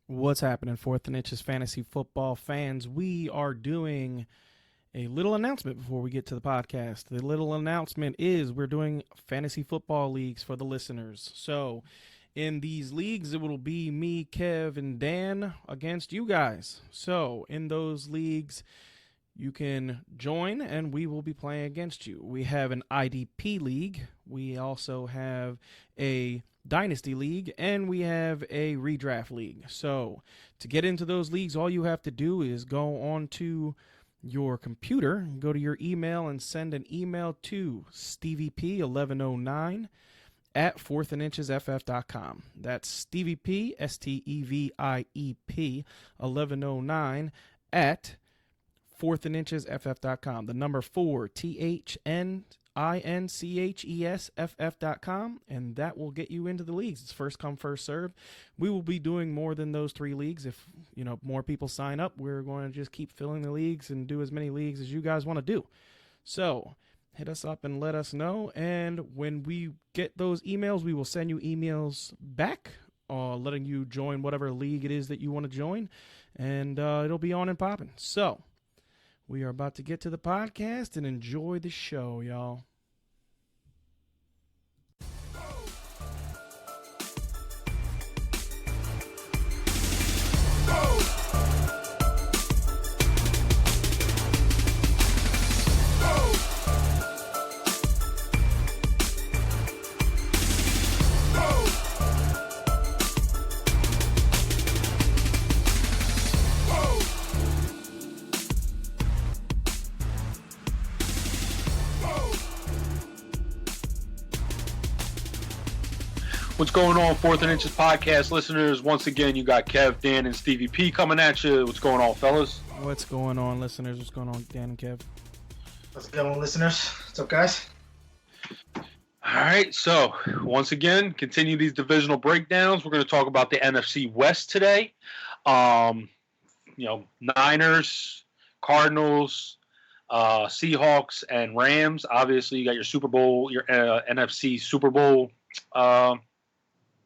What's happening, Fourth and Inches fantasy football fans? We are doing a little announcement before we get to the podcast. The little announcement is we're doing fantasy football leagues for the listeners. So, in these leagues, it will be me, Kev, and Dan against you guys. So, in those leagues, you can join and we will be playing against you. We have an IDP league. We also have a Dynasty League, and we have a Redraft League. So, to get into those leagues, all you have to do is go on to your computer, go to your email, and send an email to StevieP1109 at fourthandinchesff.com. That's StevieP, STEVIEP 1109 at fourthandinchesff.com. The number 4, THNINCHESFF.com, and that will get you into the leagues. It's first come, first serve. We will be doing more than those 3 leagues. If more people sign up, we're going to just keep filling the leagues and do as many leagues as you guys want to do. So hit us up and let us know, and when we get those emails, we will send you emails back letting you join whatever league it is that you want to join, and it'll be on and popping. So we are about to get to the podcast and enjoy the show, y'all. What's going on, Fourth and Inches podcast listeners? Once again, you got Kev, Dan, and Stevie P coming at you. What's going on, fellas? What's going on, listeners? What's going on, Dan and Kev? What's going on, listeners? What's up, guys? All right, so once again, continue these divisional breakdowns. We're going to talk about the NFC West today. Niners, Cardinals, Seahawks, and Rams. Obviously, you got your Super Bowl, your NFC Super Bowl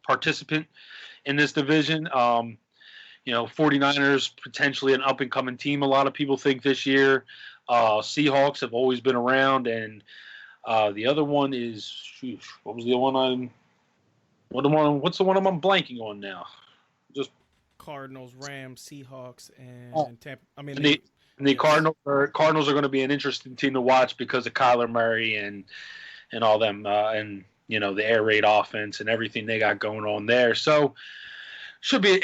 participant in this division. 49ers, potentially an up-and-coming team, a lot of people think this year. Seahawks have always been around, and the other one is, what was the one what's the one I'm blanking on now? Just Cardinals, Rams, Seahawks, and Tampa. The Cardinals are going to be an interesting team to watch because of Kyler Murray and all them, and the air raid offense and everything they got going on there. So should be an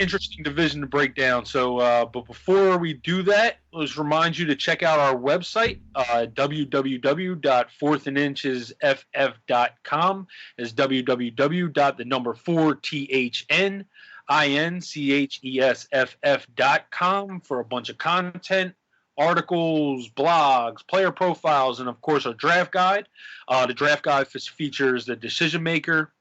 interesting division to break down. So, but before we do that, let's remind you to check out our website, www.fourthandinchesff.com. Is www.4tHNINCHESFF.com for a bunch of content, articles, blogs, player profiles, and of course our draft guide. The draft guide features the decision maker.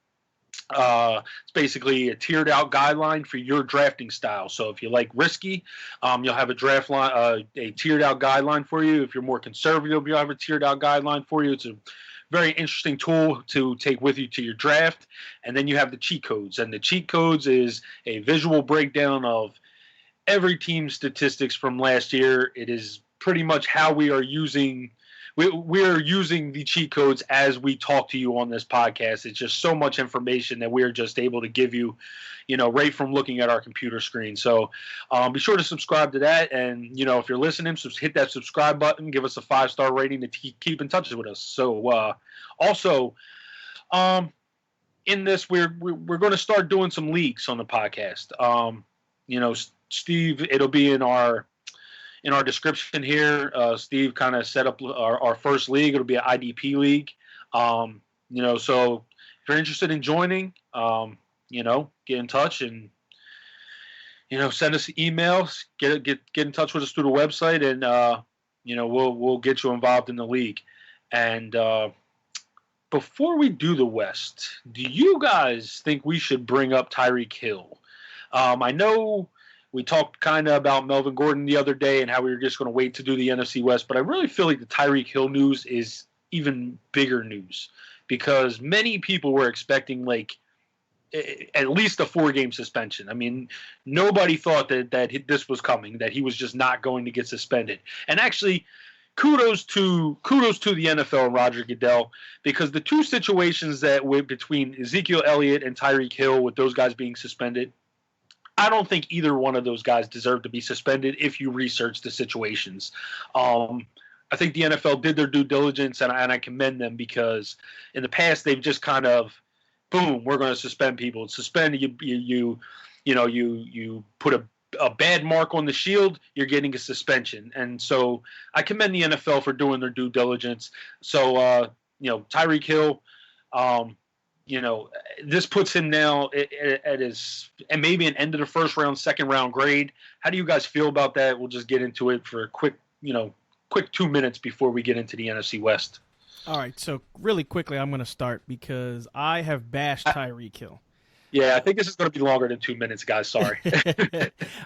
It's basically a tiered out guideline for your drafting style. So if you like risky, you'll have a draft line, a tiered out guideline for you. If you're more conservative, you'll have a tiered out guideline for you. It's a very interesting tool to take with you to your draft. And then you have the cheat codes, and the cheat codes is a visual breakdown of every team's statistics from last year. It is pretty much how we are using the cheat codes as we talk to you on this podcast. It's just so much information that we're just able to give you, right from looking at our computer screen. So be sure to subscribe to that. And, if you're listening, hit that subscribe button, give us a 5-star rating to keep in touch with us. So also, in this, we're going to start doing some leagues on the podcast. Steve, it'll be in our description here. Steve kind of set up our first league. It'll be an IDP league. So if you're interested in joining, get in touch and, send us emails, get in touch with us through the website, and, we'll get you involved in the league. And before we do the West, do you guys think we should bring up Tyreek Hill? I know we talked kind of about Melvin Gordon the other day and how we were just going to wait to do the NFC West, but I really feel like the Tyreek Hill news is even bigger news because many people were expecting like at least a 4-game suspension. I mean, nobody thought that this was coming, that he was just not going to get suspended. And actually, kudos to the NFL and Roger Goodell, because the two situations that were between Ezekiel Elliott and Tyreek Hill, with those guys being suspended, I don't think either one of those guys deserve to be suspended if you research the situations. I think the NFL did their due diligence, and I commend them, because in the past they've just kind of, boom, we're going to suspend people. Suspend you put a bad mark on the shield, you're getting a suspension. And so I commend the NFL for doing their due diligence. So Tyreek Hill, this puts him now at his, and maybe an end of the first round, second round grade. How do you guys feel about that? We'll just get into it for a quick 2 minutes before we get into the NFC West. All right, so really quickly, I'm going to start because I have bashed Tyreek Hill. Yeah, I think this is going to be longer than 2 minutes, guys. Sorry.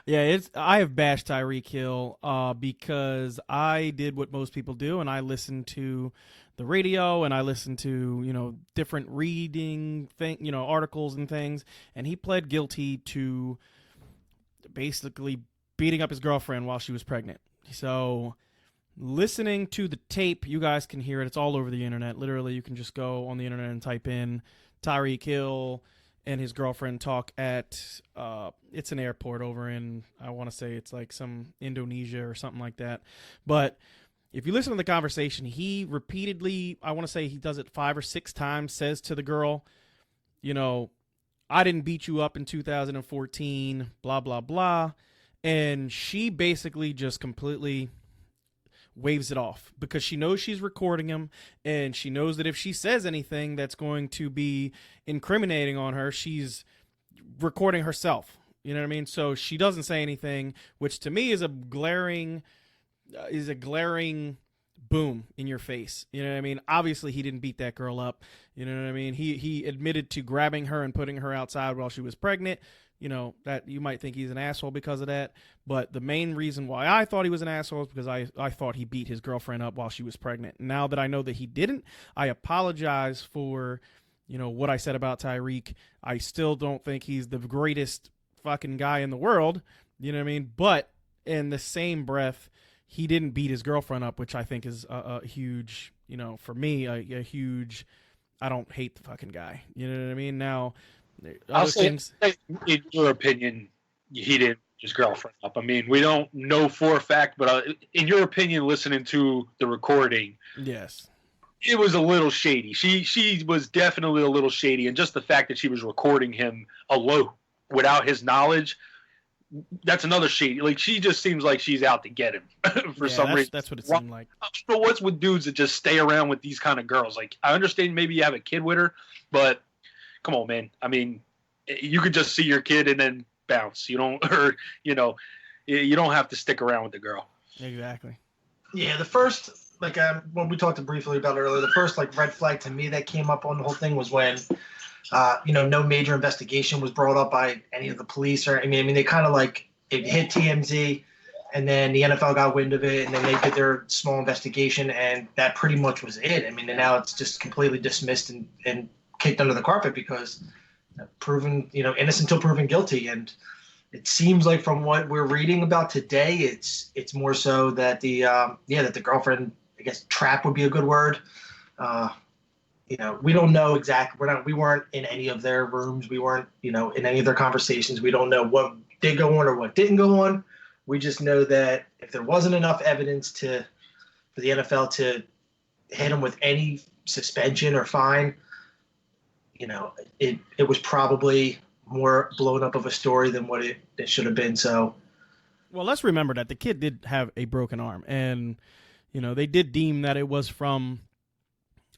I have bashed Tyreek Hill because I did what most people do, and I listened to the radio and I listened to different reading articles and things, and he pled guilty to basically beating up his girlfriend while she was pregnant. So, listening to the tape, you guys can hear it. It's all over the internet. Literally, you can just go on the internet and type in Tyreek Hill and his girlfriend talk at it's an airport over in, I want to say it's like some Indonesia or something like that. But if you listen to the conversation, he repeatedly, I want to say he does it 5 or 6 times, says to the girl, I didn't beat you up in 2014, blah, blah, blah. And she basically just completely waves it off because she knows she's recording him, and she knows that if she says anything that's going to be incriminating on her, she's recording herself. You know what I mean? So she doesn't say anything, which to me is a glaring boom in your face. You know what I mean? Obviously, he didn't beat that girl up. You know what I mean? He admitted to grabbing her and putting her outside while she was pregnant. That you might think he's an asshole because of that. But the main reason why I thought he was an asshole is because I thought he beat his girlfriend up while she was pregnant. Now that I know that he didn't, I apologize for, what I said about Tyreek. I still don't think he's the greatest fucking guy in the world. You know what I mean? But in the same breath, he didn't beat his girlfriend up, which I think is a huge, for me, a huge, I don't hate the fucking guy. You know what I mean? Now, I'll say, in your opinion, he didn't beat his girlfriend up. I mean, we don't know for a fact, but in your opinion, listening to the recording, yes, it was a little shady. She was definitely a little shady, and just the fact that she was recording him alone without his knowledge, that's another shady. Like, she just seems like she's out to get him for some reason. That's what it seemed like. I don't know what's with dudes that just stay around with these kind of girls. Like, I understand maybe you have a kid with her, but come on, man. I mean, you could just see your kid and then bounce. You don't have to stick around with the girl. Exactly. Yeah, the first, when we talked briefly about it earlier, the first red flag to me that came up on the whole thing was when, no major investigation was brought up by any of the police or, they kind of it hit TMZ, and then the NFL got wind of it, and then they did their small investigation, and that pretty much was it. And now it's just completely dismissed and kicked under the carpet because proven, innocent until proven guilty. And it seems like from what we're reading about today, it's more so that that the girlfriend, I guess trap would be a good word. We don't know exactly. We weren't in any of their rooms. We weren't, in any of their conversations. We don't know what did go on or what didn't go on. We just know that if there wasn't enough evidence for the NFL to hit him with any suspension or fine, it was probably more blown up of a story than what it should have been. So, well, let's remember that the kid did have a broken arm, and they did deem that it was from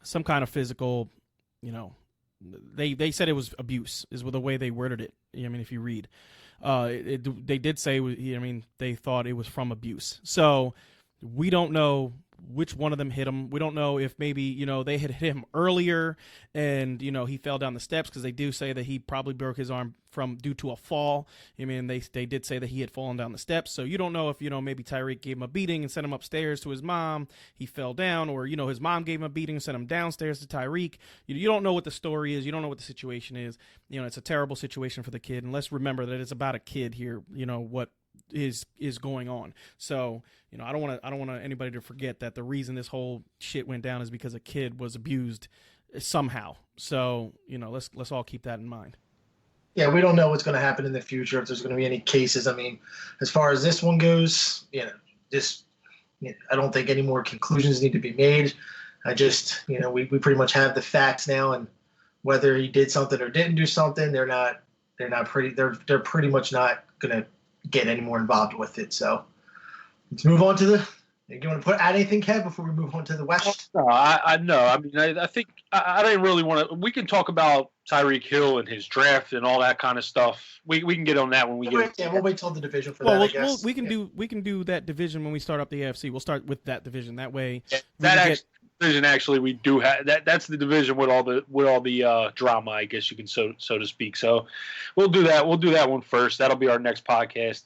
some kind of physical. They said it was abuse, is the way they worded it. If you read, they did say, they thought it was from abuse. So we don't know which one of them hit him. We don't know if maybe, they had hit him earlier and, he fell down the steps, because they do say that he probably broke his arm due to a fall. I mean, they did say that he had fallen down the steps. So you don't know if, maybe Tyreek gave him a beating and sent him upstairs to his mom. He fell down, or, his mom gave him a beating and sent him downstairs to Tyreek. You don't know what the story is. You don't know what the situation is. It's a terrible situation for the kid. And let's remember that it's about a kid here, what is going on. So, I don't want anybody to forget that the reason this whole shit went down is because a kid was abused somehow. So, let's all keep that in mind. Yeah, we don't know what's going to happen in the future, if there's going to be any cases. I mean, as far as this one goes, I don't think any more conclusions need to be made. I just, we pretty much have the facts now, and whether he did something or didn't do something, they're pretty much not going to get any more involved with it. So let's move on to you want to add anything, Kev, before we move on to the West? No, I know. I mean, I think I didn't really want to. We can talk about Tyreek Hill and his draft and all that kind of stuff. We can get on that when we get. Yeah, we'll wait till the division for that. I guess. We can do that division when we start up the AFC. We'll start with that division. That way, division actually we do have that. That's the division with all the drama, I guess you can so to speak. So we'll do that. We'll do that one first. That'll be our next podcast.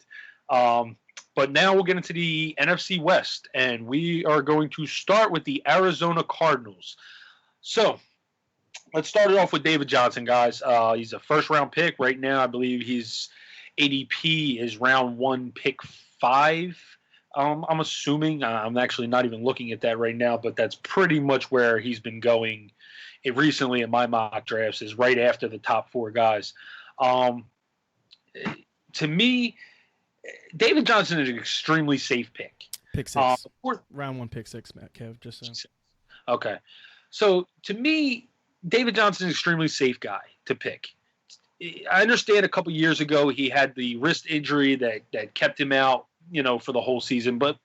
But now we'll get into the NFC West, and we are going to start with the Arizona Cardinals. So let's start it off with David Johnson, guys. He's a first-round pick. Right now, I believe his ADP is round 1, pick 5. I'm assuming. I'm actually not even looking at that right now, but that's pretty much where he's been going recently in my mock drafts, is right after the top 4 guys. To me, David Johnson is an extremely safe pick. Pick 6. Round 1, pick 6, Matt, Kev, just so. Okay. So, to me, David Johnson is an extremely safe guy to pick. I understand a couple years ago he had the wrist injury that kept him out, for the whole season. But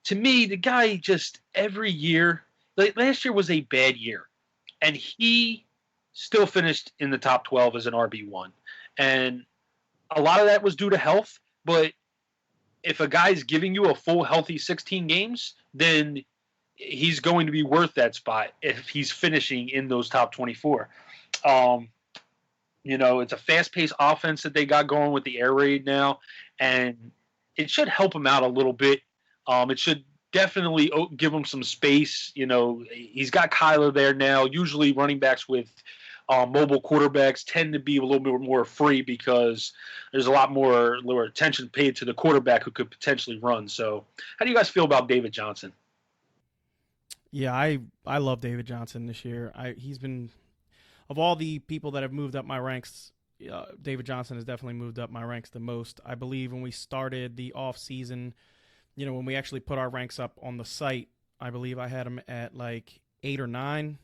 to me, the guy just every year, like last year was a bad year, and he still finished in the top 12 as an RB1. And a lot of that was due to health, but if a guy's giving you a full healthy 16 games, then he's going to be worth that spot if he's finishing in those top 24. It's a fast-paced offense that they got going with the air raid now, and it should help him out a little bit. It should definitely give him some space. He's got Kyler there now. Usually running backs with mobile quarterbacks tend to be a little bit more free because there's a lot more attention paid to the quarterback who could potentially run. So how do you guys feel about David Johnson? Yeah, I love David Johnson this year. He's been, of all the people that have moved up my ranks, David Johnson has definitely moved up my ranks the most. I believe when we started the off season, when we actually put our ranks up on the site, I believe I had him at like 8 or 9.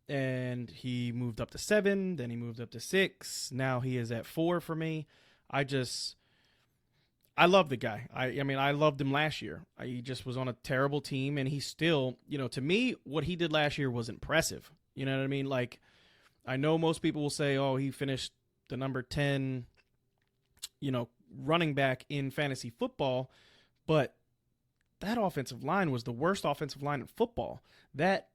And he moved up to 7, then he moved up to 6. Now he is at 4 for me. I love the guy. I mean, I loved him last year. He just was on a terrible team, and he still, to me, what he did last year was impressive. You know what I mean? Like, I know most people will say, oh, he finished the number 10, running back in fantasy football, but that offensive line was the worst offensive line in football. That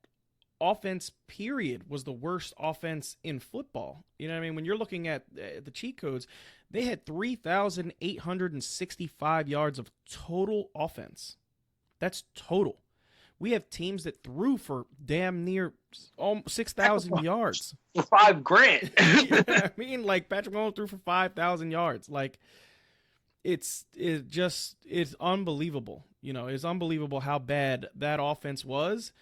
offense, period, was the worst offense in football. You know what I mean? When you're looking at the cheat codes, they had 3,865 yards of total offense. That's total. We have teams that threw for damn near 6,000 yards. For $5,000. You know what I mean? Like, Patrick Mahomes threw for 5,000 yards. Like, it's unbelievable. It's unbelievable how bad that offense was.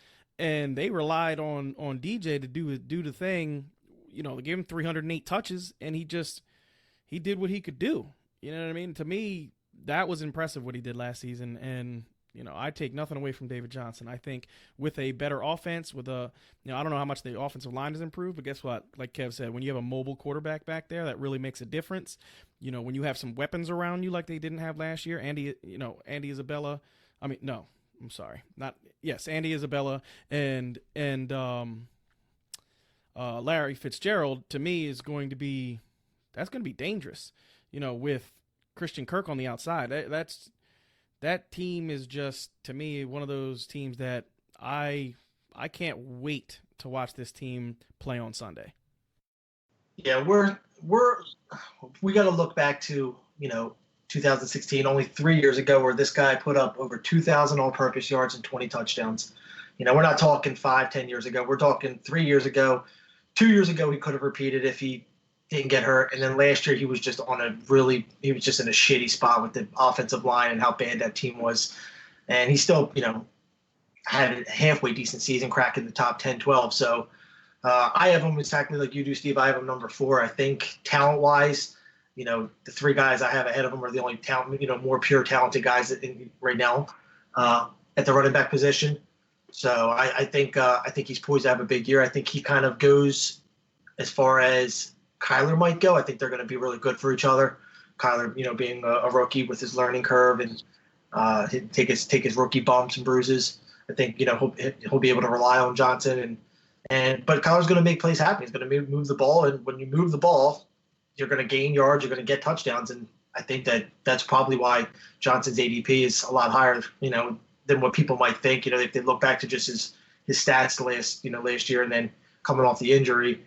And they relied on DJ to do the thing. They gave him 308 touches, and he did what he could do. You know what I mean? To me, that was impressive what he did last season. And I take nothing away from David Johnson. I think with a better offense, with I don't know how much the offensive line has improved, but guess what? Like Kev said, when you have a mobile quarterback back there, that really makes a difference. When you have some weapons around you like they didn't have last year, Andy Isabella. Andy Isabella and Larry Fitzgerald, to me, is going to be dangerous. With Christian Kirk on the outside, that team is just, to me, one of those teams that I can't wait to watch this team play on Sunday. Yeah, we got to look back to 2016, only 3 years ago, where this guy put up over 2,000 all-purpose yards and 20 touchdowns. We're not talking 5-10 years ago. We're talking 3 years ago. 2 years ago, he could have repeated if he didn't get hurt. And then last year, he was just he was just in a shitty spot with the offensive line and how bad that team was. And he still, had a halfway decent season, cracking the top 10, 12. So I have him exactly like you do, Steve. I have him number 4. I think talent-wise, the 3 guys I have ahead of him are the only more pure talented guys right now at the running back position. So I think he's poised to have a big year. I think he kind of goes as far as Kyler might go. I think they're going to be really good for each other. Kyler, being a rookie with his learning curve and take his rookie bumps and bruises. I think he'll be able to rely on Johnson but Kyler's going to make plays happen. He's going to move the ball, and when you move the ball, you're going to gain yards. You're going to get touchdowns, and I think that's probably why Johnson's ADP is a lot higher, than what people might think. If they look back to just his stats last year, and then coming off the injury,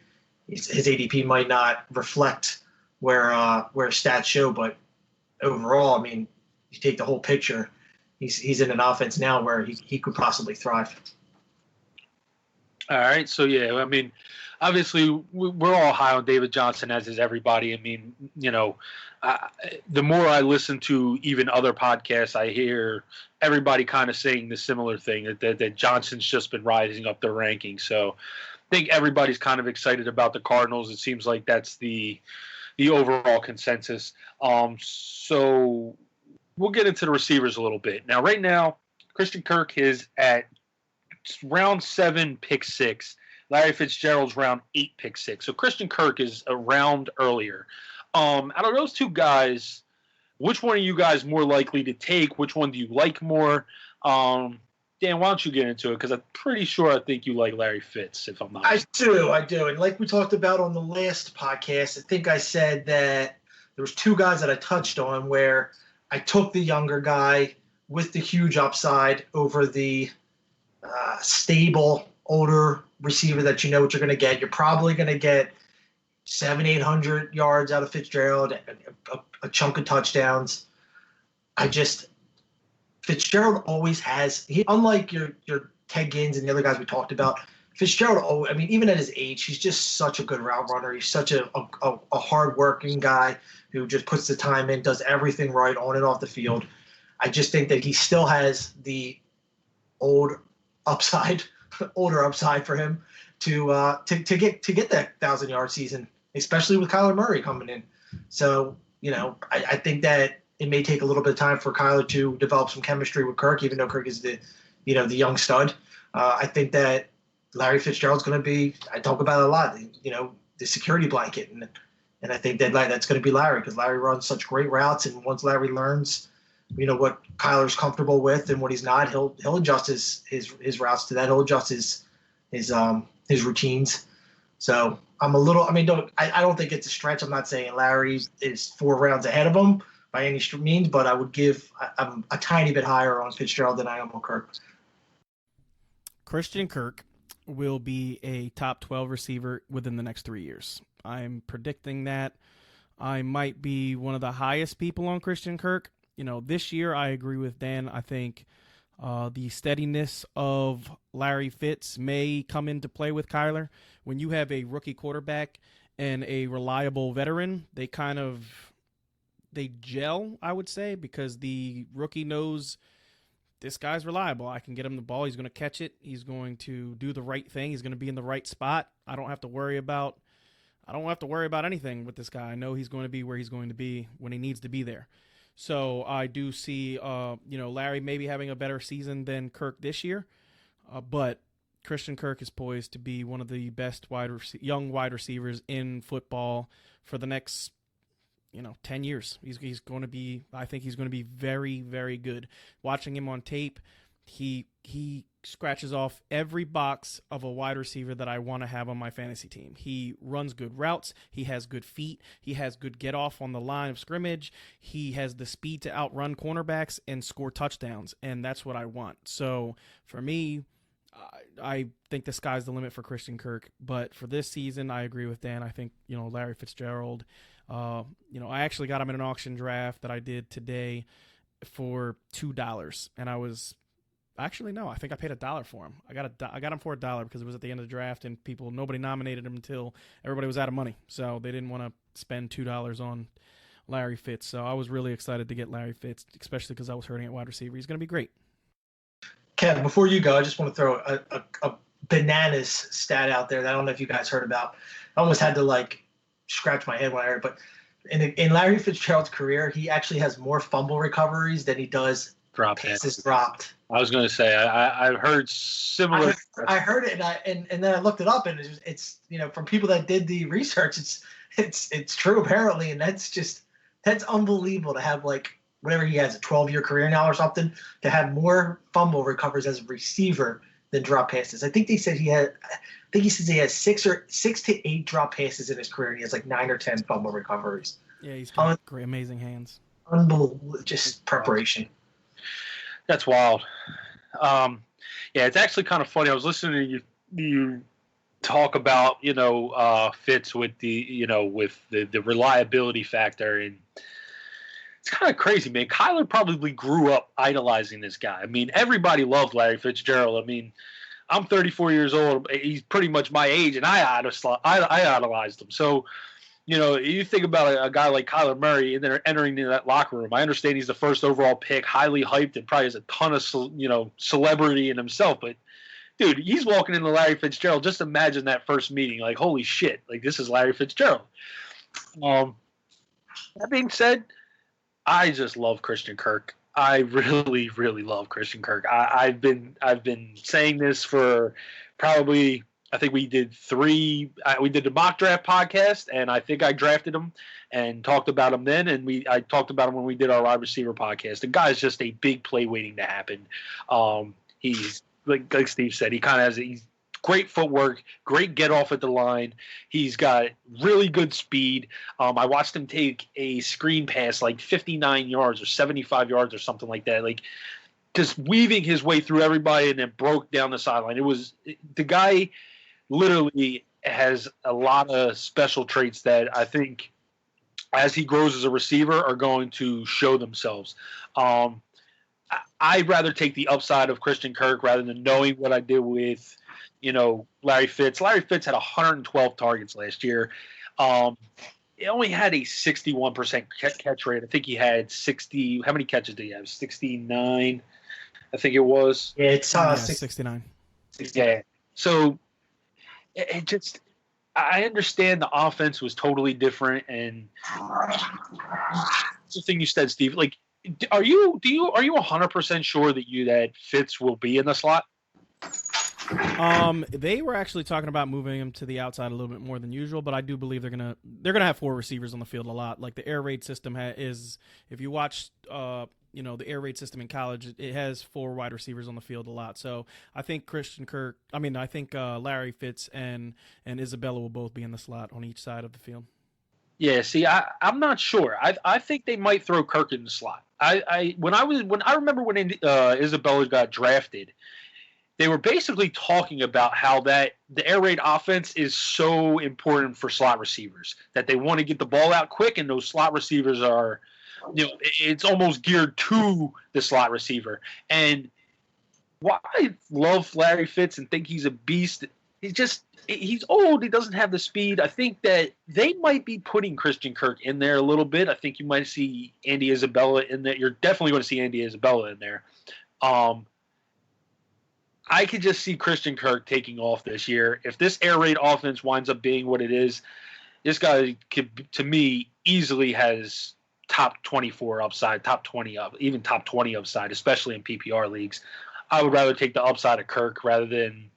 his ADP might not reflect where stats show. But overall, I mean, you take the whole picture. He's in an offense now where he could possibly thrive. All right, so yeah, I mean, obviously we're all high on David Johnson, as is everybody. I mean, the more I listen to even other podcasts, I hear everybody kind of saying the similar thing, that Johnson's just been rising up their rankings. So I think everybody's kind of excited about the Cardinals. It seems like that's the overall consensus. So we'll get into the receivers a little bit. Now, right now, Christian Kirk is at round 7, pick 6. Larry Fitzgerald's round 8, pick 6. So Christian Kirk is a round earlier. Out of those 2 guys, which one are you guys more likely to take? Which one do you like more? Dan, why don't you get into it? Because I'm pretty sure I think you like Larry Fitz, if I'm not mistaken. I do. And like we talked about on the last podcast, I think I said that there was 2 guys that I touched on where I took the younger guy with the huge upside over the stable, older receiver that you know what you're going to get. You're probably going to get 700-800 yards out of Fitzgerald, a chunk of touchdowns. Fitzgerald always has, unlike your Ted Ginn and the other guys we talked about, Fitzgerald, I mean, even at his age, he's just such a good route runner. He's such a hard-working guy who just puts the time in, does everything right on and off the field. I just think that he still has the older upside for him to get that 1,000-yard season, especially with Kyler Murray coming in. So, I think that it may take a little bit of time for Kyler to develop some chemistry with Kirk, even though Kirk is the young stud. I think that Larry Fitzgerald's going to be, I talk about it a lot, the security blanket. And I think that that's going to be Larry, because Larry runs such great routes. And once Larry learns, what Kyler's comfortable with and what he's not, he'll adjust his routes to that. He'll adjust his routines. So I don't think it's a stretch. I'm not saying Larry is 4 rounds ahead of him by any means, but I'm a tiny bit higher on Fitzgerald than I am on Kirk. Christian Kirk will be a top 12 receiver within the next 3 years. I'm predicting that. I might be one of the highest people on Christian Kirk. This year I agree with Dan. I think the steadiness of Larry Fitz may come into play with Kyler. When you have a rookie quarterback and a reliable veteran, they gel, I would say, because the rookie knows this guy's reliable. I can get him the ball. He's going to catch it. He's going to do the right thing. He's going to be in the right spot. I don't have to worry about anything with this guy. I know he's going to be where he's going to be when he needs to be there. So I do see, Larry maybe having a better season than Kirk this year, but Christian Kirk is poised to be one of the best young wide receivers in football for the next, 10 years. He's going to be, I think he's going to be very, very good. Watching him on tape, He scratches off every box of a wide receiver that I want to have on my fantasy team. He runs good routes. He has good feet. He has good get off on the line of scrimmage. He has the speed to outrun cornerbacks and score touchdowns, and that's what I want. So for me, I think the sky's the limit for Christian Kirk. But for this season, I agree with Dan. I think, Larry Fitzgerald, I actually got him in an auction draft that I did today for $2, and I was actually no, I think I paid $1 for him. I got him for $1 because it was at the end of the draft, and nobody nominated him until everybody was out of money, so they didn't want to spend $2 on Larry Fitz. So I was really excited to get Larry Fitz, especially because I was hurting at wide receiver. He's going to be great. Kevin, before you go, I just want to throw a bananas stat out there that I don't know if you guys heard about. I almost had to scratch my head when I heard it, but in Larry Fitzgerald's career, he actually has more fumble recoveries than he does passes dropped. I was going to say I've heard similar. I heard it, and then I looked it up, and it's from people that did the research, it's true apparently, and that's unbelievable to have whatever he has, a 12-year career now or something, to have more fumble recovers as a receiver than drop passes. I think he says he has 6 to 8 drop passes in his career, and he has 9 or 10 fumble recoveries. Yeah, he's got great, amazing hands. Unbelievable, just preparation. That's wild. Yeah, it's actually kind of funny. I was listening to you talk about Fitz with the reliability factor, and it's kind of crazy, man. Kyler probably grew up idolizing this guy. I mean, everybody loved Larry Fitzgerald. I mean, I'm 34 years old. He's pretty much my age, and I idolized him. So, you think about a guy like Kyler Murray and then entering into that locker room. I understand he's the first overall pick, highly hyped, and probably has a ton of celebrity in himself. But dude, he's walking into Larry Fitzgerald. Just imagine that first meeting. Holy shit! This is Larry Fitzgerald. That being said, I just love Christian Kirk. I really, really love Christian Kirk. I've been saying this for probably, I think we did we did the mock draft podcast, and I think I drafted him and talked about him then, and I talked about him when we did our wide receiver podcast. The guy's just a big play waiting to happen. He's like Steve said, he's great footwork, great get off at the line. He's got really good speed. I watched him take a screen pass 59 yards or 75 yards or something like that. Just weaving his way through everybody and then broke down the sideline. The guy literally has a lot of special traits that I think as he grows as a receiver are going to show themselves. I'd rather take the upside of Christian Kirk rather than knowing what I did with Larry Fitz. Larry Fitz had 112 targets last year. He only had a 61% catch rate. I think he had 60. How many catches did he have? 69, I think it was. Yeah, it's 69. Yeah. So I understand the offense was totally different, and it's the thing you said, Steve. Are you 100% sure that Fitz will be in the slot? They were actually talking about moving him to the outside a little bit more than usual, but I do believe they're gonna have 4 receivers on the field a lot. The air raid system is, if you watch, the air raid system in college, it has 4 wide receivers on the field a lot. So I think Larry Fitz and Isabella will both be in the slot on each side of the field. Yeah, see, I'm not sure. I think they might throw Kirk in the slot. I remember when Isabella got drafted, they were basically talking about how that the air raid offense is so important for slot receivers, that they want to get the ball out quick, and those slot receivers are, it's almost geared to the slot receiver. And while I love Larry Fitz and think he's a beast, he's old. He doesn't have the speed. I think that they might be putting Christian Kirk in there a little bit. I think you might see Andy Isabella in there. You're definitely going to see Andy Isabella in there. I could just see Christian Kirk taking off this year. If this air raid offense winds up being what it is, this guy could, to me, easily has top 24 upside, top 20 up, even top 20 upside, especially in PPR leagues. I would rather take the upside of Kirk rather than,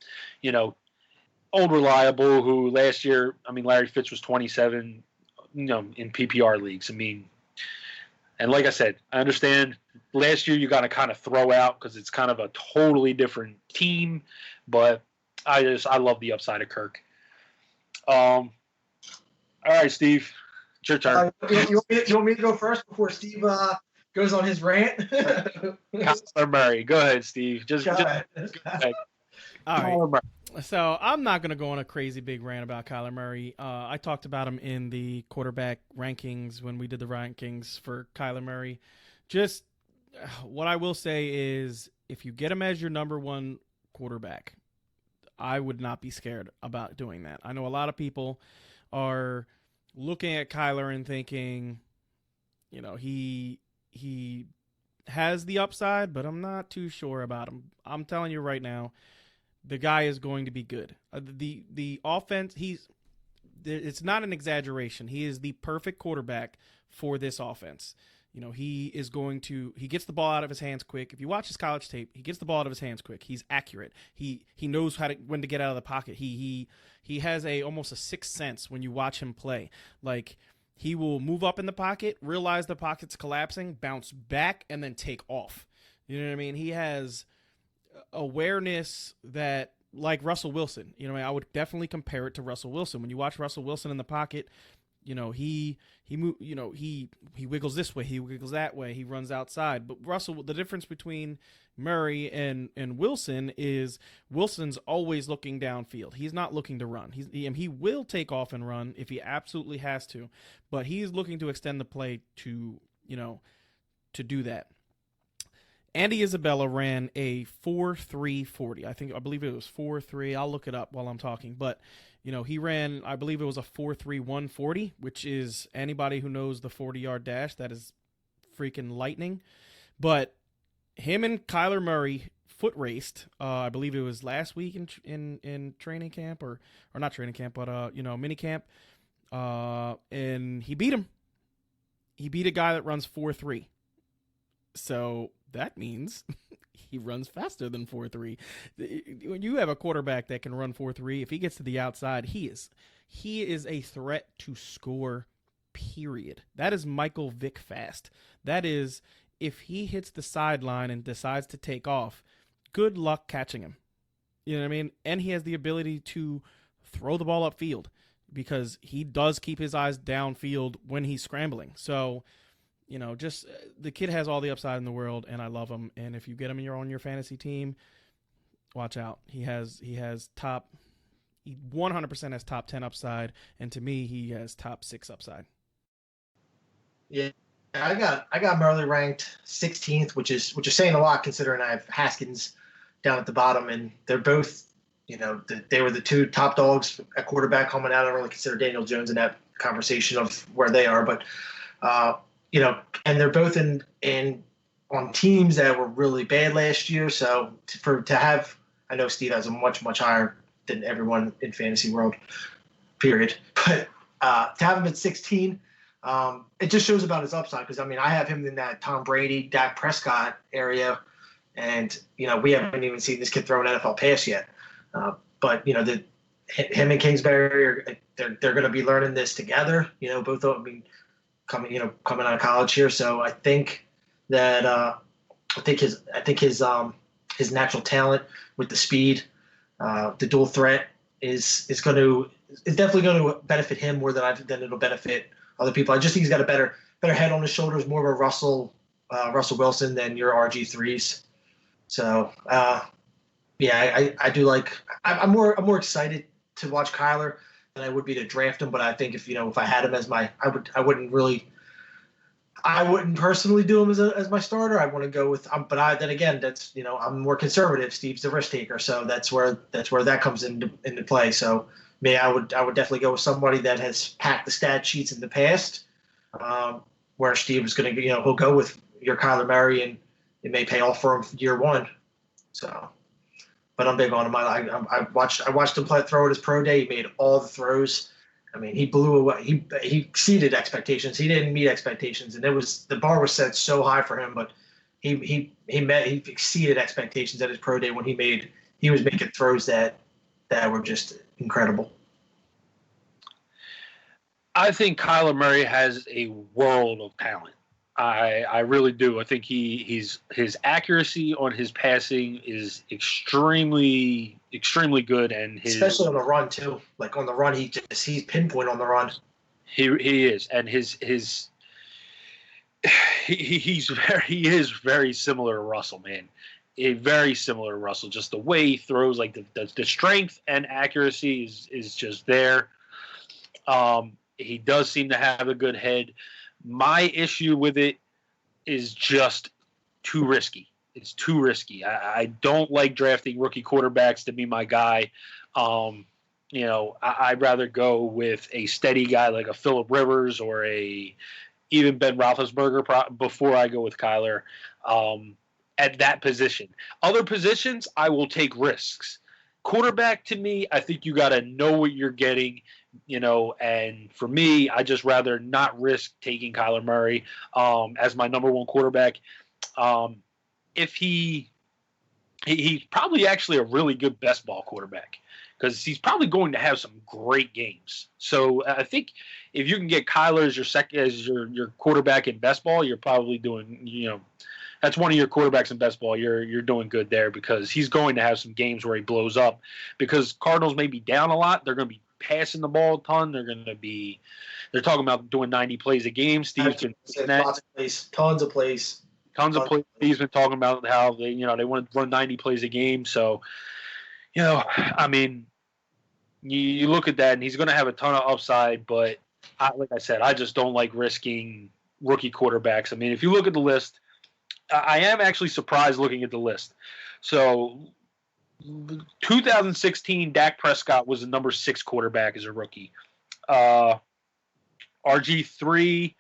old reliable, who last year, Larry Fitz was 27, in PPR leagues. And like I said, I understand last year you got to kind of throw out because it's kind of a totally different team, but I love the upside of Kirk. All right, Steve, it's your turn. You want me to go first before Steve goes on his rant? Kyler Murray. Go ahead, Steve. Just go ahead. All right. So I'm not going to go on a crazy big rant about Kyler Murray. I talked about him in the quarterback rankings when we did the rankings for Kyler Murray. Just what I will say is if you get him as your number one quarterback, I would not be scared about doing that. I know a lot of people are looking at Kyler and thinking, you know, he has the upside, but I'm not too sure about him. I'm telling you right now, the guy is going to be good. The offense, it's not an exaggeration. He is the perfect quarterback for this offense. You know, he gets the ball out of his hands quick. If you watch his college tape, he gets the ball out of his hands quick. He's accurate. He knows when to get out of the pocket. He has almost a sixth sense when you watch him play. Like, he will move up in the pocket, realize the pocket's collapsing, bounce back, and then take off. You know what I mean? He has awareness that, like Russell Wilson, you know, I would definitely compare it to Russell Wilson. When you watch Russell Wilson in the pocket, you know, he wiggles this way, he wiggles that way, he runs outside. But the difference between Murray and Wilson is Wilson's always looking downfield. He's not looking to run. He will take off and run if he absolutely has to, but he's looking to extend the play to do that. Andy Isabella ran a 4.340. I believe it was 4.3. I'll look it up while I'm talking. But, you know, he ran, I believe it was a 4.3 which is anybody who knows the 40-yard dash, that is freaking lightning. But him and Kyler Murray foot raced. I believe it was last week in training camp or not training camp, but mini camp. And he beat him. He beat a guy that runs 4.3. So that means he runs faster than 4.3. When you have a quarterback that can run 4.3, if he gets to the outside, he is a threat to score, period. That is Michael Vick fast. That is, if he hits the sideline and decides to take off, good luck catching him. You know what I mean? And he has the ability to throw the ball upfield because he does keep his eyes downfield when he's scrambling. So, you know, just the kid has all the upside in the world, and I love him. And if you get him on your fantasy team, watch out. He 100% has top 10 upside, and to me, he has top 6 upside. Yeah, I got Murray ranked 16th, which is saying a lot considering I have Haskins down at the bottom, and they're both, you know, they were the two top dogs at quarterback coming out. I don't really consider Daniel Jones in that conversation of where they are, but you know, and they're both on teams that were really bad last year. So to have, I know Steve has a much higher than everyone in fantasy world, period. But to have him at 16, it just shows about his upside. Because I mean, I have him in that Tom Brady, Dak Prescott area, and you know, we haven't even seen this kid throw an NFL pass yet. But you know, him and Kingsbury they're going to be learning this together. You know, both of them. Coming out of college here, so I think that his natural talent with the speed, the dual threat is definitely going to benefit him more than it'll benefit other people. I just think he's got a better head on his shoulders, more of a Russell Wilson than your RG3s. So yeah, I do like. I'm more excited to watch Kyler than I would be to draft him, but I think if I had him as I wouldn't personally do him as my starter. I want to go with, but then again, that's, I'm more conservative. Steve's the risk taker, so that's where that comes into play. So I would definitely go with somebody that has packed the stat sheets in the past, where Steve is going to, he'll go with your Kyler Murray, and it may pay off for him year one. So. But I'm big on him. I watched him throw at his pro day. He made all the throws. I mean, he blew away. He exceeded expectations. He didn't meet expectations, and the bar was set so high for him. But he exceeded expectations at his pro day when he was making throws that were just incredible. I think Kyler Murray has a world of talent. I really do. I think his accuracy on his passing is extremely good, and especially on the run too. Like on the run, he's pinpoint on the run. He is, and he is very similar to Russell, man. Very similar to Russell. Just the way he throws, like the strength and accuracy is just there. He does seem to have a good head. My issue with it is just too risky. It's too risky. I don't like drafting rookie quarterbacks to be my guy. I'd rather go with a steady guy like a Phillip Rivers or even Ben Roethlisberger before I go with Kyler at that position. Other positions, I will take risks. Quarterback, to me, I think you got to know what you're getting, and for me, I just rather not risk taking Kyler Murray as my number one quarterback. If he's probably actually a really good best ball quarterback because he's probably going to have some great games. So I think if you can get Kyler as your quarterback in best ball, you're probably doing, that's one of your quarterbacks in best ball. You're doing good there because he's going to have some games where he blows up because Cardinals may be down a lot. They're going to be passing the ball a ton. They're talking about doing 90 plays a game. Steve's been lots of plays, tons of plays. He's been talking about how they want to run 90 plays a game. So, I mean, you look at that and he's going to have a ton of upside, but like I said, I just don't like risking rookie quarterbacks. I mean, if you look at the list, I am actually surprised looking at the list. So 2016, Dak Prescott was the number 6 quarterback as a rookie. RG3,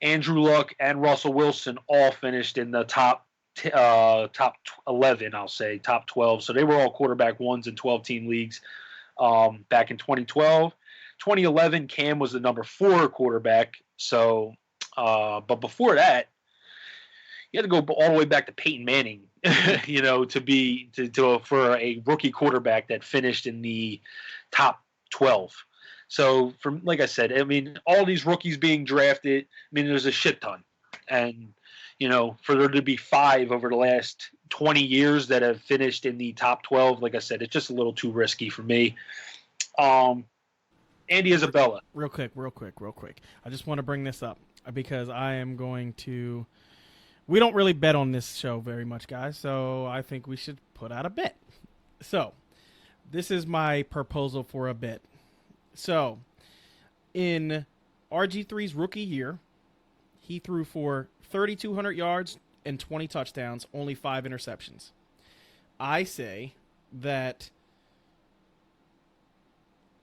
Andrew Luck, and Russell Wilson all finished in the top 11, I'll say, top 12. So they were all quarterback ones in 12-team leagues back in 2012. 2011, Cam was the number 4 quarterback. So, but before that, you had to go all the way back to Peyton Manning, for a rookie quarterback that finished in the top 12. So, like I said, I mean, all these rookies being drafted, I mean, there's a shit ton. And, for there to be 5 over the last 20 years that have finished in the top 12, like I said, it's just a little too risky for me. Andy Isabella. Real quick. I just want to bring this up because I am going to – we don't really bet on this show very much, guys, so I think we should put out a bet. So, this is my proposal for a bet. So, in RG3's rookie year, he threw for 3,200 yards and 20 touchdowns, only 5 interceptions. I say that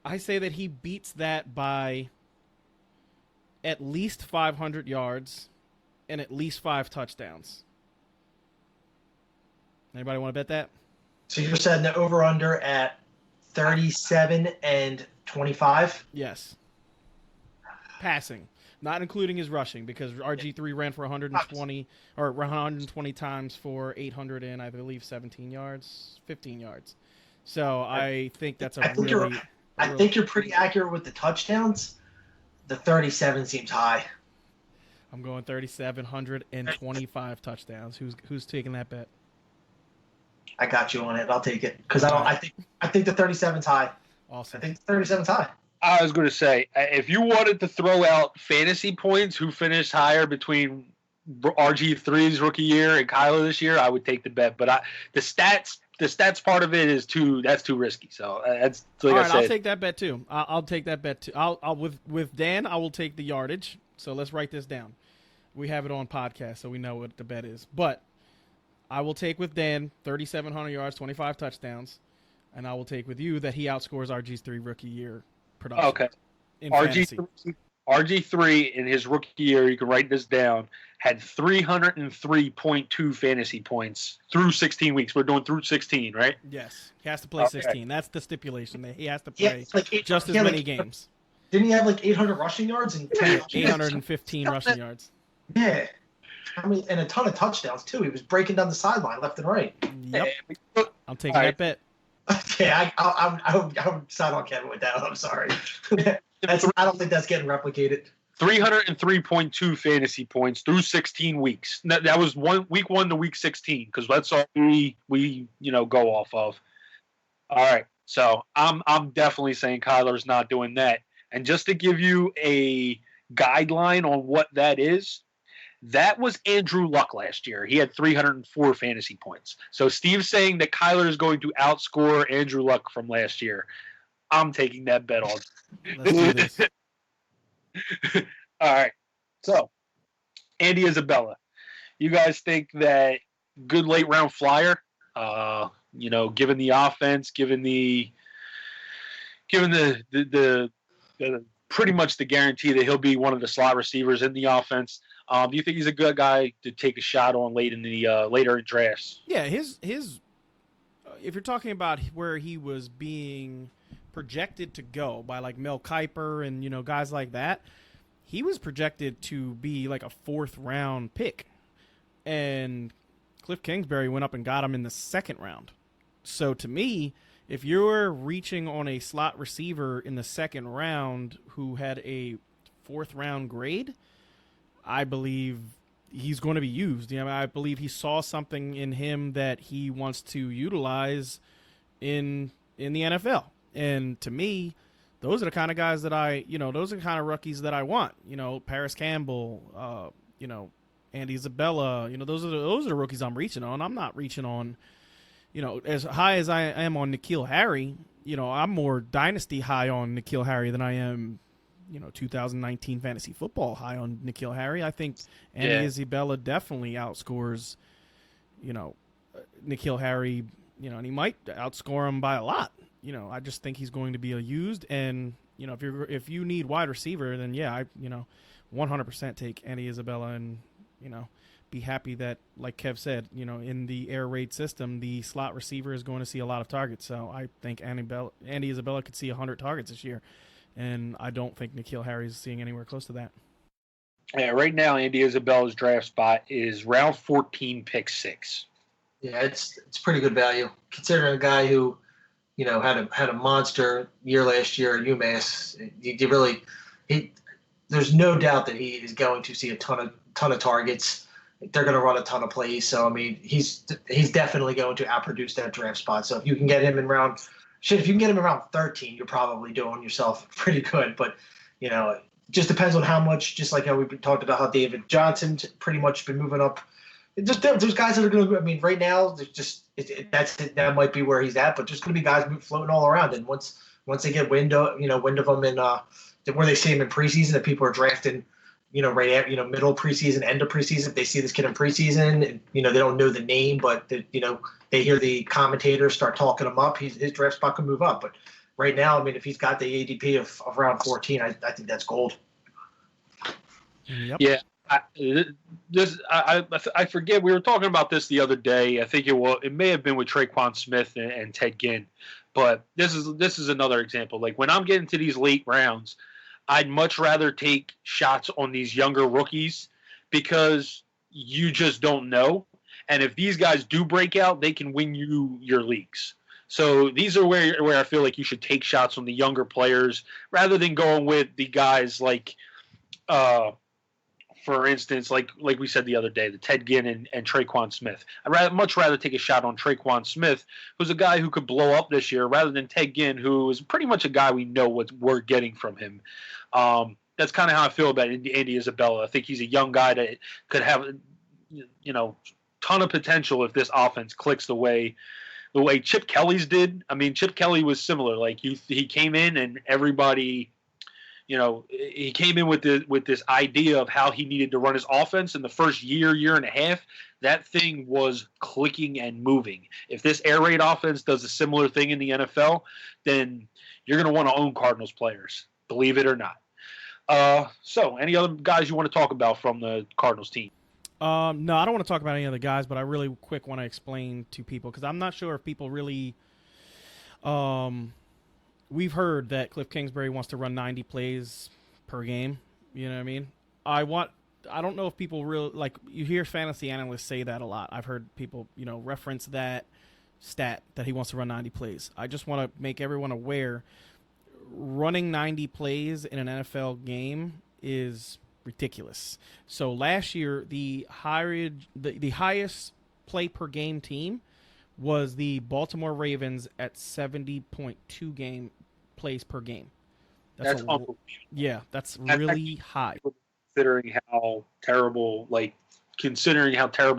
he beats that by at least 500 yards and at least 5 touchdowns. Anybody want to bet that? So you're setting the over-under at 37 and 25? Yes. Passing. Not including his rushing, because RG3 ran for 120 times for 800 and I believe 15 yards. So I think that's I think you're pretty accurate with the touchdowns. The 37 seems high. I'm going 3,725 touchdowns. Who's taking that bet? I got you on it. I'll take it because I think the 37's high. Awesome. I think the 37's high. I was going to say, if you wanted to throw out fantasy points, who finished higher between RG3's rookie year and Kyler this year, I would take the bet. But the stats part of it is too risky. So that's like all I right. said. I'll take that bet too. I'll take that bet too. I'll with Dan. I will take the yardage. So let's write this down. We have it on podcast, so we know what the bet is. But I will take with Dan 3,700 yards, 25 touchdowns, and I will take with you that he outscores RG3 rookie year production. Okay. RG3 in his rookie year, you can write this down, had 303.2 fantasy points through 16 weeks. We're doing through 16, right? Yes. He has to play 16. That's the stipulation. He has to play just as many games. Didn't he have 800 rushing yards and 815 rushing yards? Yeah. I mean, and a ton of touchdowns, too. He was breaking down the sideline left and right. Yep. I'm taking that bet. Okay, I would side on Kevin with that. I'm sorry. I don't think that's getting replicated. 303.2 fantasy points through 16 weeks. That was week 1 to week 16 because that's all we go off of. All right, so I'm definitely saying Kyler's not doing that. And just to give you a guideline on what that is, that was Andrew Luck last year. He had 304 fantasy points. So Steve's saying that Kyler is going to outscore Andrew Luck from last year. I'm taking that bet on. Let's do this. All right. So, Andy Isabella, you guys think that good late round flyer, given the offense, given the pretty much the guarantee that he'll be one of the slot receivers in the offense, do you think he's a good guy to take a shot on later in drafts? Yeah, his if you're talking about where he was being projected to go by like Mel Kiper and guys like that, he was projected to be like a 4th round pick, and Cliff Kingsbury went up and got him in the 2nd round. So to me, if you're reaching on a slot receiver in the 2nd round who had a 4th round grade, I believe he's going to be used. I believe he saw something in him that he wants to utilize in the NFL. And to me, those are the kind of guys that those are the kind of rookies that I want. Paris Campbell, Andy Isabella, those are the rookies I'm reaching on. I'm not reaching on, as high as I am on N'Keal Harry. I'm more dynasty high on N'Keal Harry than I am, 2019 fantasy football high on N'Keal Harry. I think Andy Isabella definitely outscores, N'Keal Harry, and he might outscore him by a lot. I just think he's going to be used, and if you need wide receiver, then I 100% take Andy Isabella, and be happy that, like Kev said, in the air raid system, the slot receiver is going to see a lot of targets. So I think Andy Isabella could see 100 targets this year, and I don't think N'Keal Harry is seeing anywhere close to that. Yeah, right now Andy Isabella's draft spot is round 14, pick 6. Yeah, it's pretty good value considering a guy who had a monster year last year at UMass. There's no doubt that he is going to see a ton of targets. They're going to run a ton of plays. So I mean, he's definitely going to outproduce that draft spot. So if you can get him in round 13, you're probably doing yourself pretty good. But it just depends on how much. Just like how we talked about how David Johnson's pretty much been moving up. There's guys that are going to. I mean, right now, there's just that might be where he's at, but there's going to be guys floating all around. And once they get wind of them in where they see him in preseason, that people are drafting, right at middle preseason, end of preseason. If they see this kid in preseason, and, they don't know the name, but they hear the commentators start talking him up, his draft spot can move up. But right now, I mean, if he's got the ADP of round 14, I think that's gold. Yep. Yeah. I forget, we were talking about this the other day. I think it may have been with Traquan Smith and Ted Ginn, but this is another example. Like when I'm getting to these late rounds, I'd much rather take shots on these younger rookies because you just don't know. And if these guys do break out, they can win you your leagues. So these are where I feel like you should take shots on the younger players rather than going with the guys like for instance, like we said the other day, the Ted Ginn and Traquan Smith. I'd much rather take a shot on Traquan Smith, who's a guy who could blow up this year, rather than Ted Ginn, who is pretty much a guy we know what we're getting from him. That's kind of how I feel about Andy Isabella. I think he's a young guy that could have, ton of potential if this offense clicks the way Chip Kelly's did. I mean, Chip Kelly was similar. Like he came in and everybody. He came in with this idea of how he needed to run his offense in the first year and a half. That thing was clicking and moving. If this air raid offense does a similar thing in the NFL, then you're going to want to own Cardinals players, believe it or not. So any other guys you want to talk about from the Cardinals team? No, I don't want to talk about any other guys, but I really quick want to explain to people because I'm not sure if people really we've heard that Cliff Kingsbury wants to run 90 plays per game. You know what I mean? I don't know if people really, like, you hear fantasy analysts say that a lot. I've heard people, reference that stat that he wants to run 90 plays. I just want to make everyone aware running 90 plays in an NFL game is ridiculous. So last year, the highest play per game team was the Baltimore Ravens at 70.2 game plays per game. That's unbelievable. Yeah, that's really high. Considering how terrible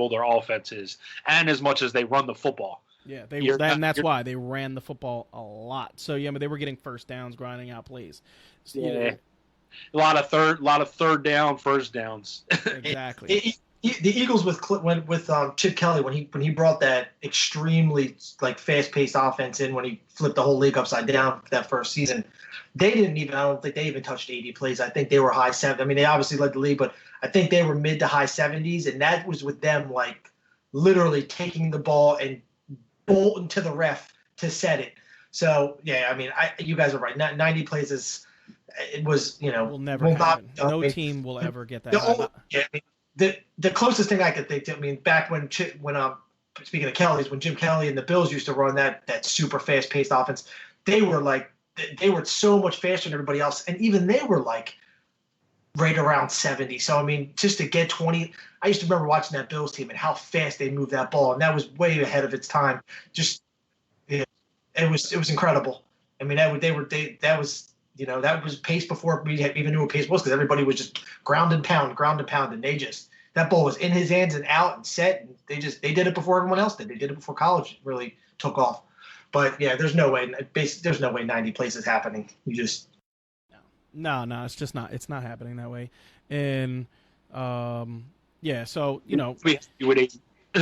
their offense is, and as much as they run the football. Yeah, that's why they ran the football a lot. So yeah, but they were getting first downs, grinding out plays. So, yeah, a lot of third down, first downs. Exactly. The Eagles with Chip Kelly when he brought that extremely like fast-paced offense in, when he flipped the whole league upside down for that first season, I don't think they even touched 80 plays. I think they were high 70s. I mean, they obviously led the league, but I think they were mid to high 70s, and that was with them like literally taking the ball and bolting to the ref to set it. So yeah, I mean, you guys are right. 90 plays will never happen. No team will ever get that. The closest thing I could think to, I mean, back when speaking of Kelly's, when Jim Kelly and the Bills used to run that super fast-paced offense, they were so much faster than everybody else, and even they were like right around 70. So I mean, just to get 20, I used to remember watching that Bills team and how fast they moved that ball, and that was way ahead of its time. Just it was incredible. I mean, that was pace before we even knew what pace was, because everybody was just ground and pound, and that ball was in his hands and out and set. And they did it before everyone else did. They did it before college really took off. But yeah, there's no way 90 plays is happening. You just no, it's just not. It's not happening that way. And yeah, so he'll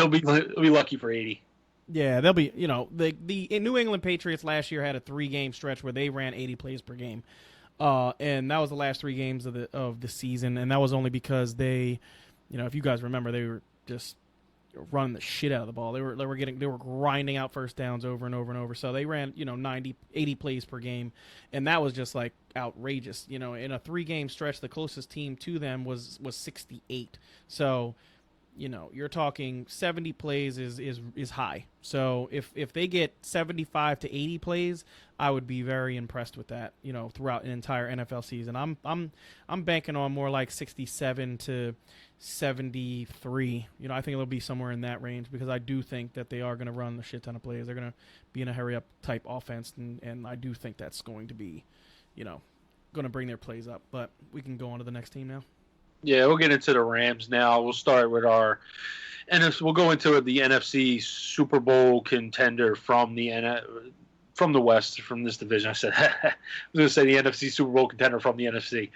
be lucky for 80. Yeah, they'll be, the New England Patriots last year had a 3-game stretch where they ran 80 plays per game. And that was the last 3 games of the season, and that was only because they, if you guys remember, they were just running the shit out of the ball. They were grinding out first downs over and over and over. So they ran, 80 plays per game, and that was just like outrageous. In a 3-game stretch, the closest team to them was 68. So you're talking 70 plays is high. So if they get 75 to 80 plays, I would be very impressed with that. Throughout an entire NFL season, I'm banking on more like 67 to 73. I think it'll be somewhere in that range, because I do think that they are going to run a shit ton of plays. They're going to be in a hurry up type offense, and I do think that's going to be, going to bring their plays up. But we can go on to the next team now. Yeah, we'll get into the Rams now. We'll start with we'll go into the NFC Super Bowl contender from the West, from this division. I was going to say the NFC Super Bowl contender from the NFC.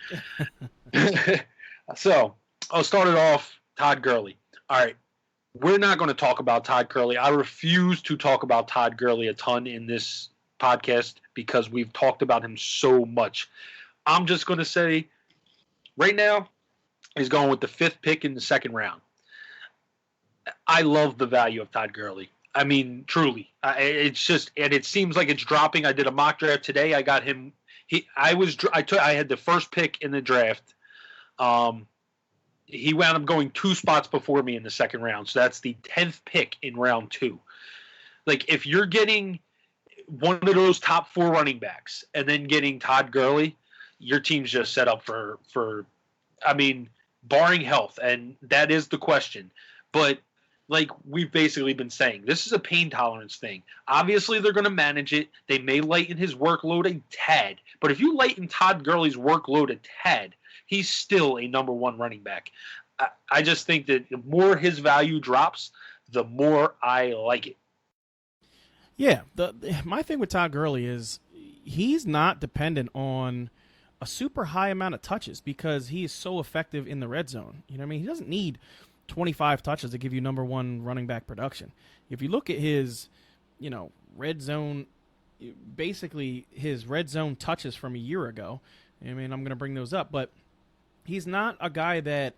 So I'll start it off, Todd Gurley. All right, we're not going to talk about Todd Gurley. I refuse to talk about Todd Gurley a ton in this podcast because we've talked about him so much. I'm just going to say right now, he's going with the 5th pick in the 2nd round. I love the value of Todd Gurley. I mean, truly. It's just, and it seems like it's dropping. I did a mock draft today. I got him. I had the 1st pick in the draft. He wound up going 2 spots before me in the 2nd round. So that's the 10th pick in round 2. Like, if you're getting one of those top 4 running backs and then getting Todd Gurley, your team's just set up for I mean, barring health, and that is the question. But like we've basically been saying, this is a pain tolerance thing. Obviously, they're going to manage it. They may lighten his workload a tad. But if you lighten Todd Gurley's workload a tad, he's still a number 1 running back. I just think that the more his value drops, the more I like it. Yeah, my thing with Todd Gurley is he's not dependent on a super high amount of touches because he is so effective in the red zone. He doesn't need 25 touches to give you number 1 running back production. If you look at his, red zone, basically his red zone touches from a year ago, I'm going to bring those up, but he's not a guy that,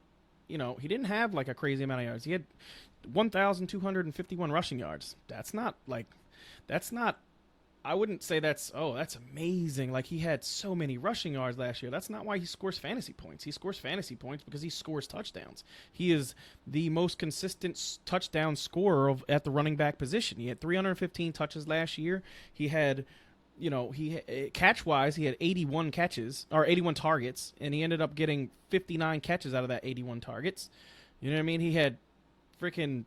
he didn't have like a crazy amount of yards. He had 1,251 rushing yards. I wouldn't say that's amazing. Like, he had so many rushing yards last year. That's not why he scores fantasy points. He scores fantasy points because he scores touchdowns. He is the most consistent touchdown scorer at the running back position. He had 315 touches last year. He had, catch wise, he had 81 catches or 81 targets, and he ended up getting 59 catches out of that 81 targets. You know what I mean? He had freaking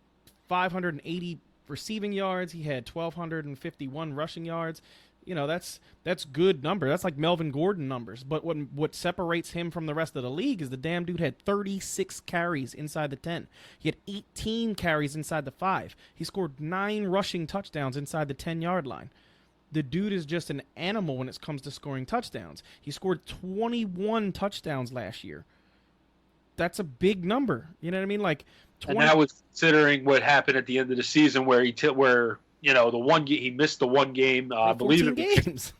580 receiving yards. He had 1,251 rushing yards. That's good number. That's like Melvin Gordon numbers. But what separates him from the rest of the league is the damn dude had 36 carries inside the 10. He had 18 carries inside the 5. He scored 9 rushing touchdowns inside the 10-yard line. The dude is just an animal when it comes to scoring touchdowns. He scored 21 touchdowns last year. That's a big number. You know what I mean? Like 20. And that was considering what happened at the end of the season where the one he missed the one game. I believe it games.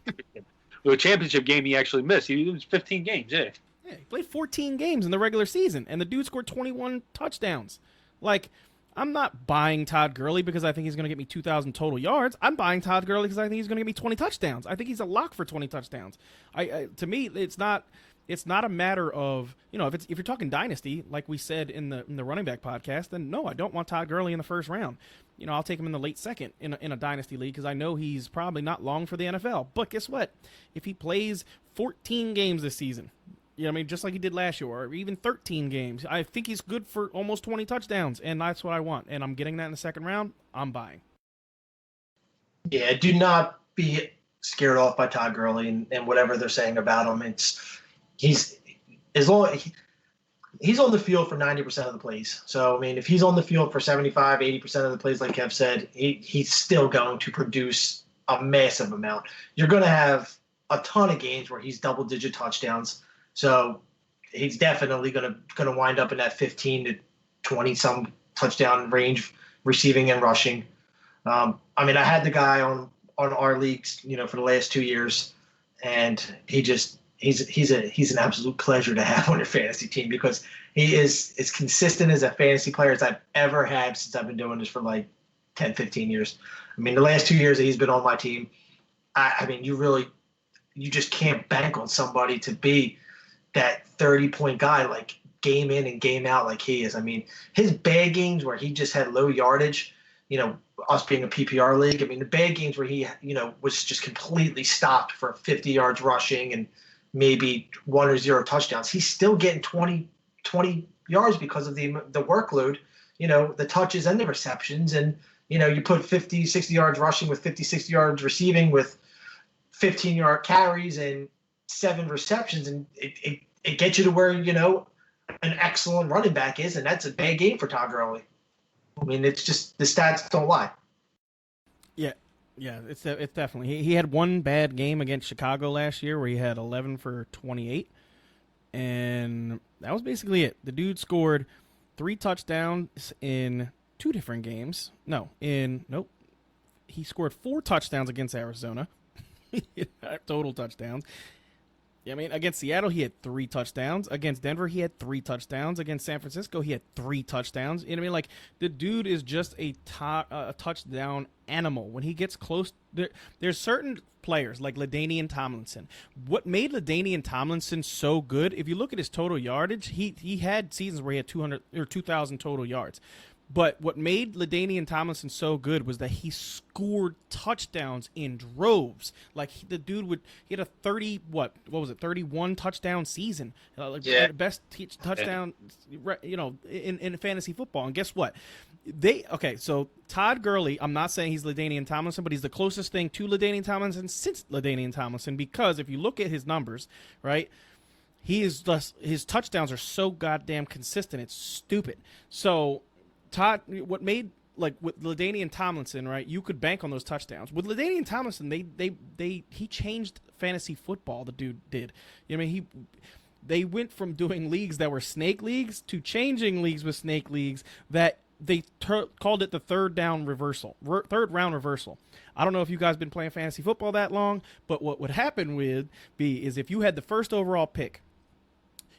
The championship game he actually missed. He was 15 games. Yeah, he played 14 games in the regular season, and the dude scored 21 touchdowns. Like, I'm not buying Todd Gurley because I think he's going to get me 2,000 total yards. I'm buying Todd Gurley because I think he's going to get me 20 touchdowns. I think he's a lock for 20 touchdowns. To me, it's not a matter of, if you're talking dynasty, like we said in the running back podcast, then no, I don't want Todd Gurley in the first round. I'll take him in the late second in a dynasty league because I know he's probably not long for the NFL. But guess what? If he plays 14 games this season, just like he did last year, or even 13 games, I think he's good for almost 20 touchdowns, and that's what I want. And I'm getting that in the second round. I'm buying. Yeah, do not be scared off by Todd Gurley and whatever they're saying about him. He's on the field for 90% of the plays. So, if he's on the field for 75, 80% of the plays, like Kev said, he's still going to produce a massive amount. You're going to have a ton of games where he's double-digit touchdowns. So he's definitely going to wind up in that 15 to 20-some touchdown range, receiving and rushing. I had the guy on our leagues, for the last 2 years, and he's an absolute pleasure to have on your fantasy team because he is as consistent as a fantasy player as I've ever had since I've been doing this for like 10, 15 years. The last 2 years that he's been on my team, you just can't bank on somebody to be that 30-point guy, like game in and game out like he is. His bad games where he just had low yardage, us being a PPR league, the bad games where he, was just completely stopped for 50 yards rushing and maybe 1 or 0 touchdowns. He's still getting 20 yards because of the workload, the touches and the receptions. And, you put 50, 60 yards rushing with 50, 60 yards receiving with 15-yard carries and 7 receptions, and it gets you to where, an excellent running back is, and that's a bad game for Todd Gurley. It's just the stats don't lie. Yeah, it's definitely. He had one bad game against Chicago last year where he had 11 for 28, and that was basically it. The dude scored 3 touchdowns in 2 different games. He scored 4 touchdowns against Arizona, total touchdowns. Against Seattle, he had 3 touchdowns. Against Denver, he had 3 touchdowns. Against San Francisco, he had 3 touchdowns. The dude is just a touchdown animal. When he gets close, there's certain players like LaDainian Tomlinson. What made LaDainian Tomlinson so good, if you look at his total yardage, he had seasons where he had 200 or 2,000 total yards. But what made LaDainian Tomlinson so good was that he scored touchdowns in droves. Like the dude he had a 31 touchdown season, best touchdown, in fantasy football. And guess what? So Todd Gurley, I'm not saying he's LaDainian Tomlinson, but he's the closest thing to LaDainian Tomlinson since LaDainian Tomlinson, because if you look at his numbers, right, his touchdowns are so goddamn consistent. It's stupid. So Todd, what made, like with LaDainian Tomlinson, right? You could bank on those touchdowns. With LaDainian Tomlinson, he changed fantasy football. The dude did. They went from doing leagues that were snake leagues to changing leagues with snake leagues that they called it the third round reversal. I don't know if you guys been playing fantasy football that long, but what would happen is if you had the first overall pick,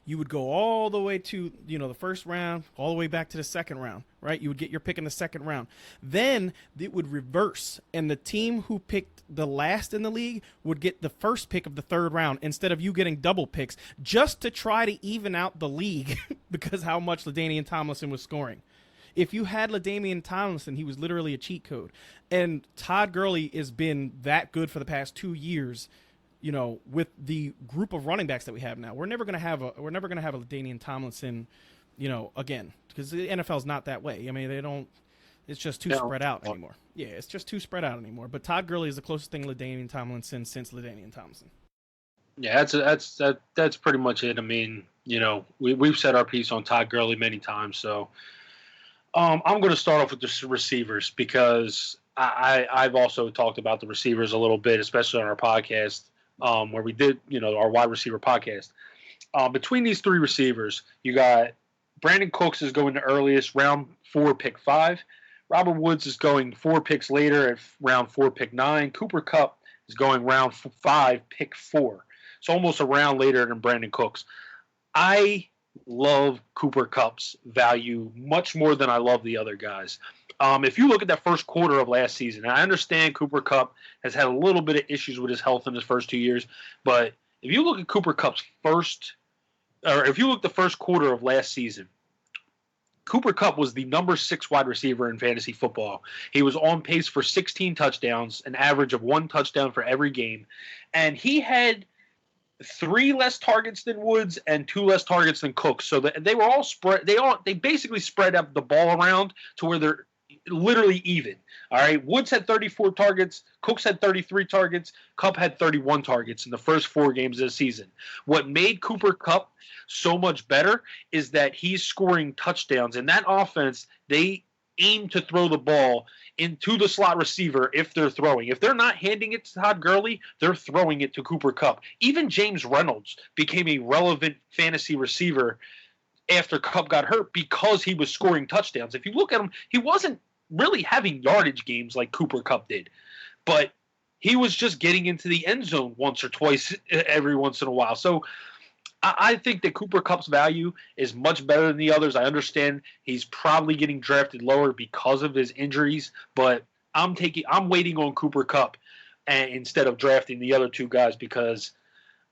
you would go all the way to, the first round, all the way back to the second round, right? You would get your pick in the second round. Then it would reverse, and the team who picked the last in the league would get the first pick of the third round instead of you getting double picks, just to try to even out the league because how much LaDainian Tomlinson was scoring. if you had LaDainian Tomlinson, he was literally a cheat code. And Todd Gurley has been that good for the past 2 years. You know, with the group of running backs that we have now, we're never gonna have a LaDainian Tomlinson, you know, again, because the NFL's not that way. I mean, they don't. It's just too spread out anymore. Yeah, it's just too spread out anymore. But Todd Gurley is the closest thing to LaDainian Tomlinson since LaDainian Tomlinson. Yeah, that's pretty much it. I mean, you know, we've said our piece on Todd Gurley many times. So I'm going to start off with the receivers because I've also talked about the receivers a little bit, especially on our podcast where we did, you know, our wide receiver podcast. Between these three receivers, you got Brandon Cooks is going the earliest, round 4, pick 5. Robert Woods is going 4 picks later at round 4, pick 9. Cooper Kupp is going round 5, pick 4. So almost a round later than Brandon Cooks. I love Cooper Kupp's value much more than I love the other guys. If you look at that first quarter of last season, and I understand Cooper Kupp has had a little bit of issues with his health in his first 2 years, but if you look at Cooper Kupp's if you look the first quarter of last season, Cooper Kupp was the number 6 wide receiver in fantasy football. He was on pace for 16 touchdowns, an average of 1 touchdown for every game, and he had 3 less targets than Woods and 2 less targets than Cooks. So they were all spread. They basically spread up the ball around to where they're literally even. All right, Woods had 34 targets, Cooks had 33 targets, Kupp had 31 targets in the first 4 games of the season. What made Cooper Kupp so much better is that he's scoring touchdowns. In that offense, they aim to throw the ball into the slot receiver if they're throwing. If they're not handing it to Todd Gurley, they're throwing it to Cooper Kupp. Even James Reynolds became a relevant fantasy receiver after Kupp got hurt because he was scoring touchdowns. If you look at him, he wasn't really having yardage games like Cooper Kupp did, but he was just getting into the end zone once or twice every once in a while. So I think that Cooper Kupp's value is much better than the others. I understand he's probably getting drafted lower because of his injuries, but I'm waiting on Cooper Kupp instead of drafting the other 2 guys because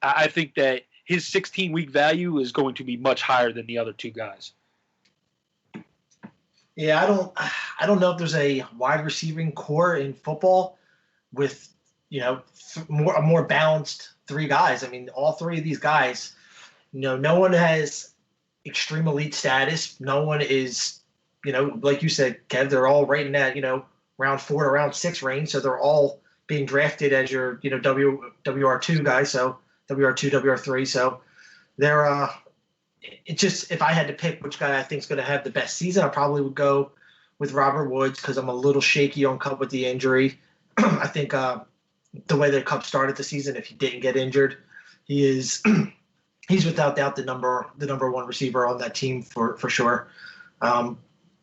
I think that his 16-week value is going to be much higher than the other 2 guys. Yeah, I don't know if there's a wide receiving core in football with, you know, a more balanced 3 guys. I mean, all 3 of these guys, you know, no one has extreme elite status. No one is, you know, like you said, Kev, they're all right in that, you know, round 4 to round 6 range. So they're all being drafted as your, you know, WR2 guys. So WR2, WR3. So they're it's just, if I had to pick which guy I think is going to have the best season, I probably would go with Robert Woods because I'm a little shaky on Kupp with the injury. I think the way that Kupp started the season, if he didn't get injured, he's without doubt the number 1 receiver on that team for sure. But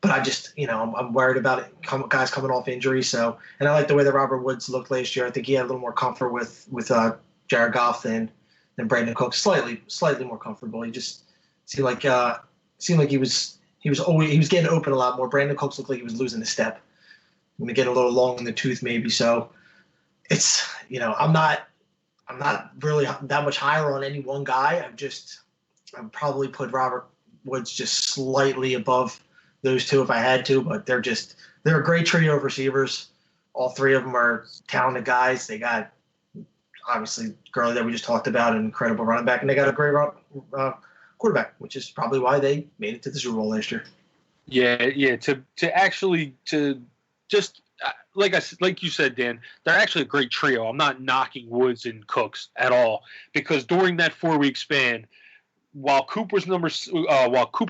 I just, you know, I'm worried about it. Guys coming off injury. So, and I like the way that Robert Woods looked last year. I think he had a little more comfort with Jared Goff than Brandon Cooks. Slightly more comfortable. He just seemed like he was getting open a lot more. Brandon Cooks looked like he was losing a step. I'm gonna get a little long in the tooth maybe. So it's, you know, I'm not really that much higher on any one guy. I'd probably put Robert Woods just slightly above those 2 if I had to, but they're a great trio of receivers. All 3 of them are talented guys. They got obviously Gurley that we just talked about, an incredible running back, and they got a great quarterback, which is probably why they made it to the Super Bowl last year. Yeah. To just like you said, Dan, they're actually a great trio. I'm not knocking Woods and Cooks at all because during that 4-week span, while Cooper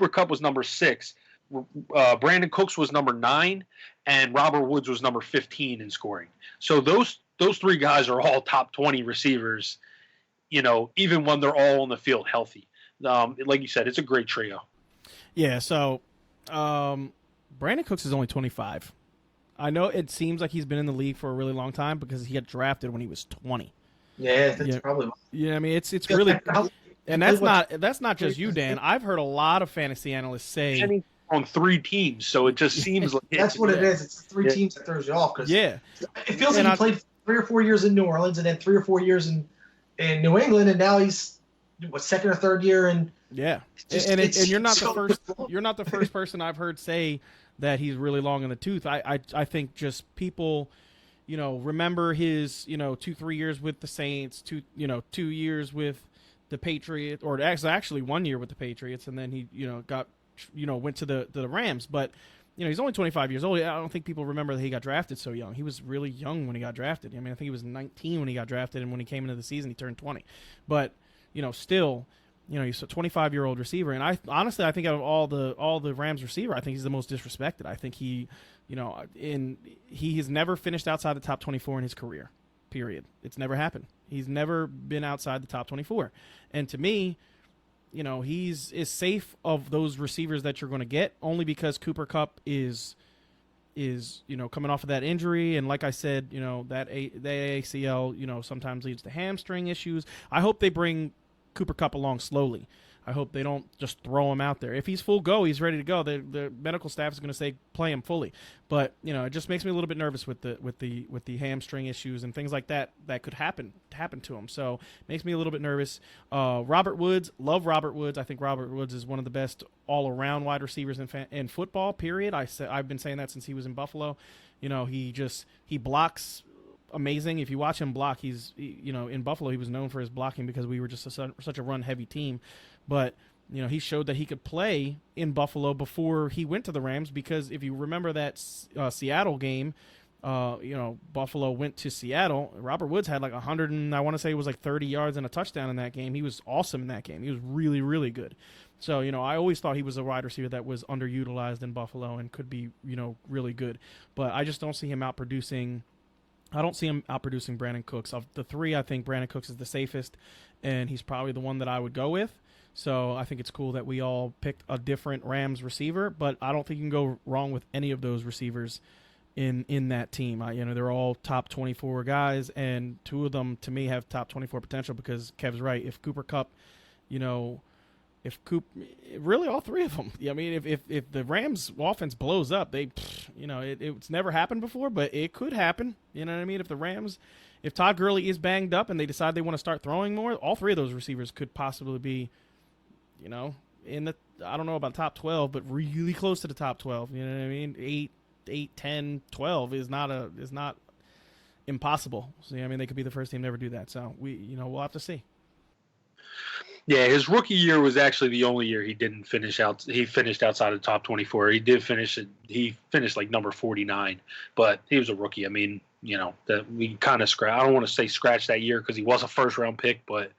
Kupp was number 6, Brandon Cooks was number 9, and Robert Woods was number 15 in scoring. So those 3 guys are all top 20 receivers, you know, even when they're all on the field healthy. Like you said, it's a great trio. Yeah, so Brandon Cooks is only 25. I know it seems like he's been in the league for a really long time because he got drafted when he was 20. Yeah, that's probably. Yeah, I mean it's really, and that's not just you, Dan. I've heard a lot of fantasy analysts say on 3 teams, so it just seems like that's what it is. It's 3 teams that throws you off because it feels like he played 3 or 4 years in New Orleans and then 3 or 4 years in New England, and now he's 2nd or 3rd year and and you're not the first person I've heard say that he's really long in the tooth. I think just people, remember his, 2-3 years with the Saints, 2 years with the Patriots, or actually 1 year with the Patriots, and then he, went to the Rams. But, he's only 25 years old. I don't think people remember that he got drafted so young. He was really young when he got drafted. I mean, I think he was 19 when he got drafted, and when he came into the season, he turned 20. But, still, he's a 25-year-old receiver. And I honestly think out of all the Rams receiver, I think he's the most disrespected. I think he has never finished outside the top 24 in his career, period. It's never happened. He's never been outside the top 24. And to me, he's safe of those receivers that you're going to get, only because Cooper Kupp is coming off of that injury. And like I said, that ACL, sometimes leads to hamstring issues. I hope they bring Cooper Kupp along slowly. I hope they don't just throw him out there. If he's full go, he's ready to go. The medical staff is going to say play him fully. But it just makes me a little bit nervous with the hamstring issues and things like that could happen to him. So it makes me a little bit nervous. Robert Woods, love Robert Woods. I think Robert Woods is one of the best all around wide receivers in football. Period. I've been saying that since he was in Buffalo. He blocks amazing. If you watch him block, in Buffalo he was known for his blocking because we were just such a run heavy team. But he showed that he could play in Buffalo before he went to the Rams, because if you remember that Seattle game, Buffalo went to Seattle. Robert Woods had like 100 and I want to say it was like 30 yards and a touchdown in that game. He was awesome in that game. He was really, really good. So, I always thought he was a wide receiver that was underutilized in Buffalo and could be, really good. But I just don't see him outproducing. I don't see him outproducing Brandon Cooks. Of the three, I think Brandon Cooks is the safest, and he's probably the one that I would go with. So I think it's cool that we all picked a different Rams receiver, but I don't think you can go wrong with any of those receivers in that team. They're all top 24 guys, and two of them to me have top 24 potential, because Kev's right. If Cooper Kupp, really all three of them. I mean, if the Rams offense blows up, it's never happened before, but it could happen. You know what I mean? If Todd Gurley is banged up and they decide they want to start throwing more, all three of those receivers could possibly be, in the, I don't know about top 12, but really close to the top 12. You know what I mean? 8, 10, 12 is not impossible. So, I mean, they could be the first team to ever do that. So we'll have to see. Yeah, his rookie year was actually the only year he didn't finish out. He finished outside of the top 24. He did finish it. He finished like number 49, but he was a rookie. I mean, that we kind of I don't want to say scratch that year because he was a first round pick, but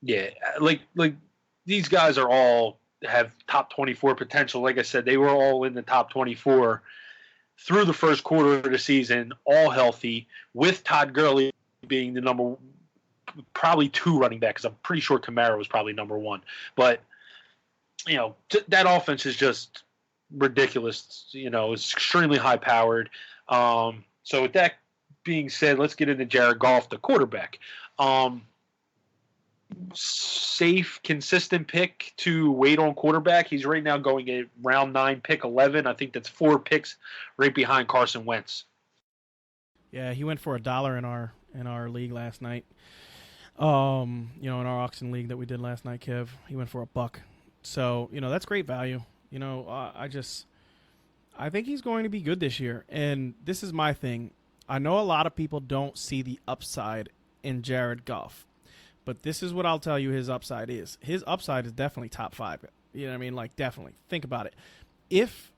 yeah, like these guys are all have top 24 potential. Like I said, they were all in the top 24 through the first quarter of the season, all healthy, with Todd Gurley being the probably 2 running back, because I'm pretty sure Kamara was probably number 1. But, that offense is just ridiculous. It's extremely high-powered. So with that being said, let's get into Jared Goff, the quarterback. Safe, consistent pick to wait on quarterback. He's right now going at round 9, pick 11. I think that's 4 picks right behind Carson Wentz. Yeah, he went for $1 in our league last night. In our auction league that we did last night, Kev, he went for $1. So, that's great value. I think he's going to be good this year. And this is my thing. I know a lot of people don't see the upside in Jared Goff, but this is what I'll tell you his upside is. His upside is definitely top 5. You know what I mean? Like, definitely. Think about it. If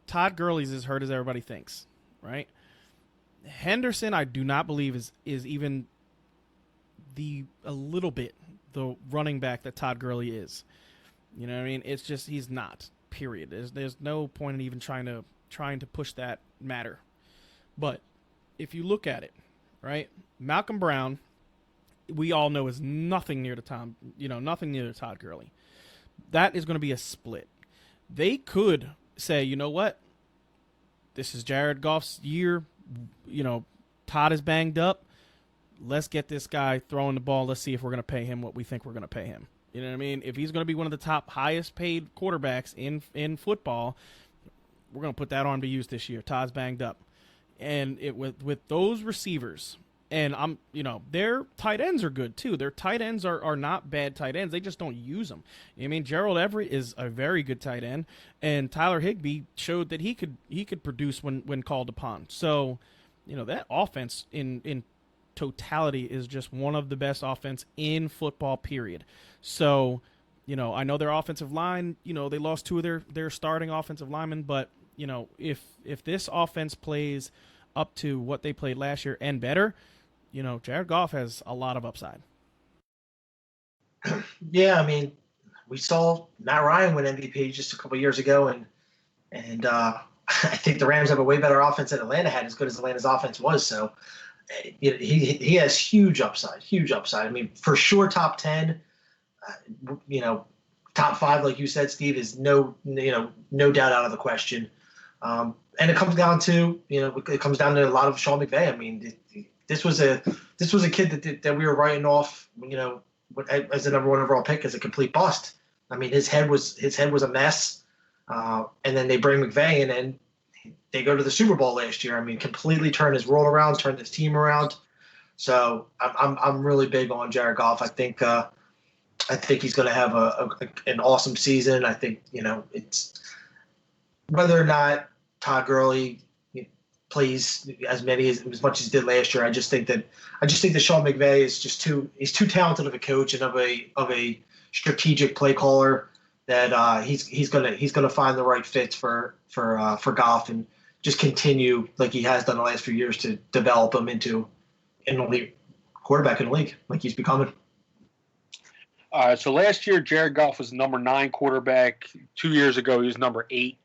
Todd Gurley's as hurt as everybody thinks, right? Henderson, I do not believe is even a little bit the running back that Todd Gurley is. You know what I mean? It's just he's not. Period. There's no point in even trying to push that matter. But if you look at it, right? Malcolm Brown, we all know is nothing near nothing near the Todd Gurley. That is going to be a split. They could say, you know what? This is Jared Goff's year. Todd is banged up. Let's get this guy throwing the ball. Let's see if we're going to pay him what we think we're going to pay him. You know what I mean? If he's going to be one of the top highest paid quarterbacks in football, we're going to put that on to use this year. Todd's banged up. And with those receivers, And their tight ends are good too. Their tight ends are not bad tight ends. They just don't use them. I mean, Gerald Everett is a very good tight end, and Tyler Higbee showed that he could produce when called upon. So, that offense in totality is just one of the best offense in football, period. So, I know their offensive line, they lost two of their starting offensive linemen, but if this offense plays up to what they played last year and better, Jared Goff has a lot of upside. Yeah, I mean, we saw Matt Ryan win MVP just a couple of years ago, and I think the Rams have a way better offense than Atlanta had, as good as Atlanta's offense was. So he has huge upside. I mean, for sure, top 10. Top 5, like you said, Steve, is no doubt out of the question. And it comes down to a lot of Sean McVay. I mean, this was a kid that we were writing off, as the number 1 overall pick, as a complete bust. I mean, his head was a mess. And then they bring McVay in, and they go to the Super Bowl last year. I mean, completely turned his world around, turned his team around. So I'm really big on Jared Goff. I think he's going to have an awesome season. I think it's whether or not Todd Gurley plays as much as he did last year. I just think that Sean McVay is just he's too talented of a coach and of a strategic play caller that he's gonna find the right fits for Goff and just continue like he has done the last few years to develop him into an elite quarterback in the league like he's becoming. So last year, Jared Goff was number 9 quarterback. 2 years ago, he was number 8.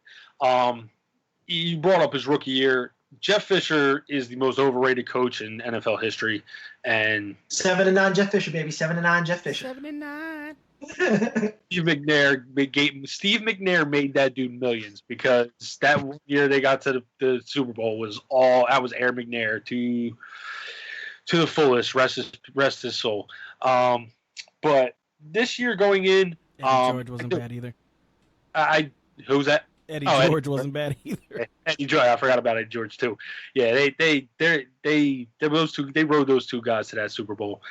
You brought up his rookie year. Jeff Fisher is the most overrated coach in NFL history, and 7-9 Jeff Fisher, baby. 7-9 Jeff Fisher. 7-9. Steve McNair made that dude millions because that one year they got to the Super Bowl was Air McNair to the fullest. Rest his soul. But this year going in, Eddie George wasn't bad either. Who's that? Eddie George wasn't bad either. Eddie George, I forgot about Eddie George too. Yeah, they rode those two guys to that Super Bowl.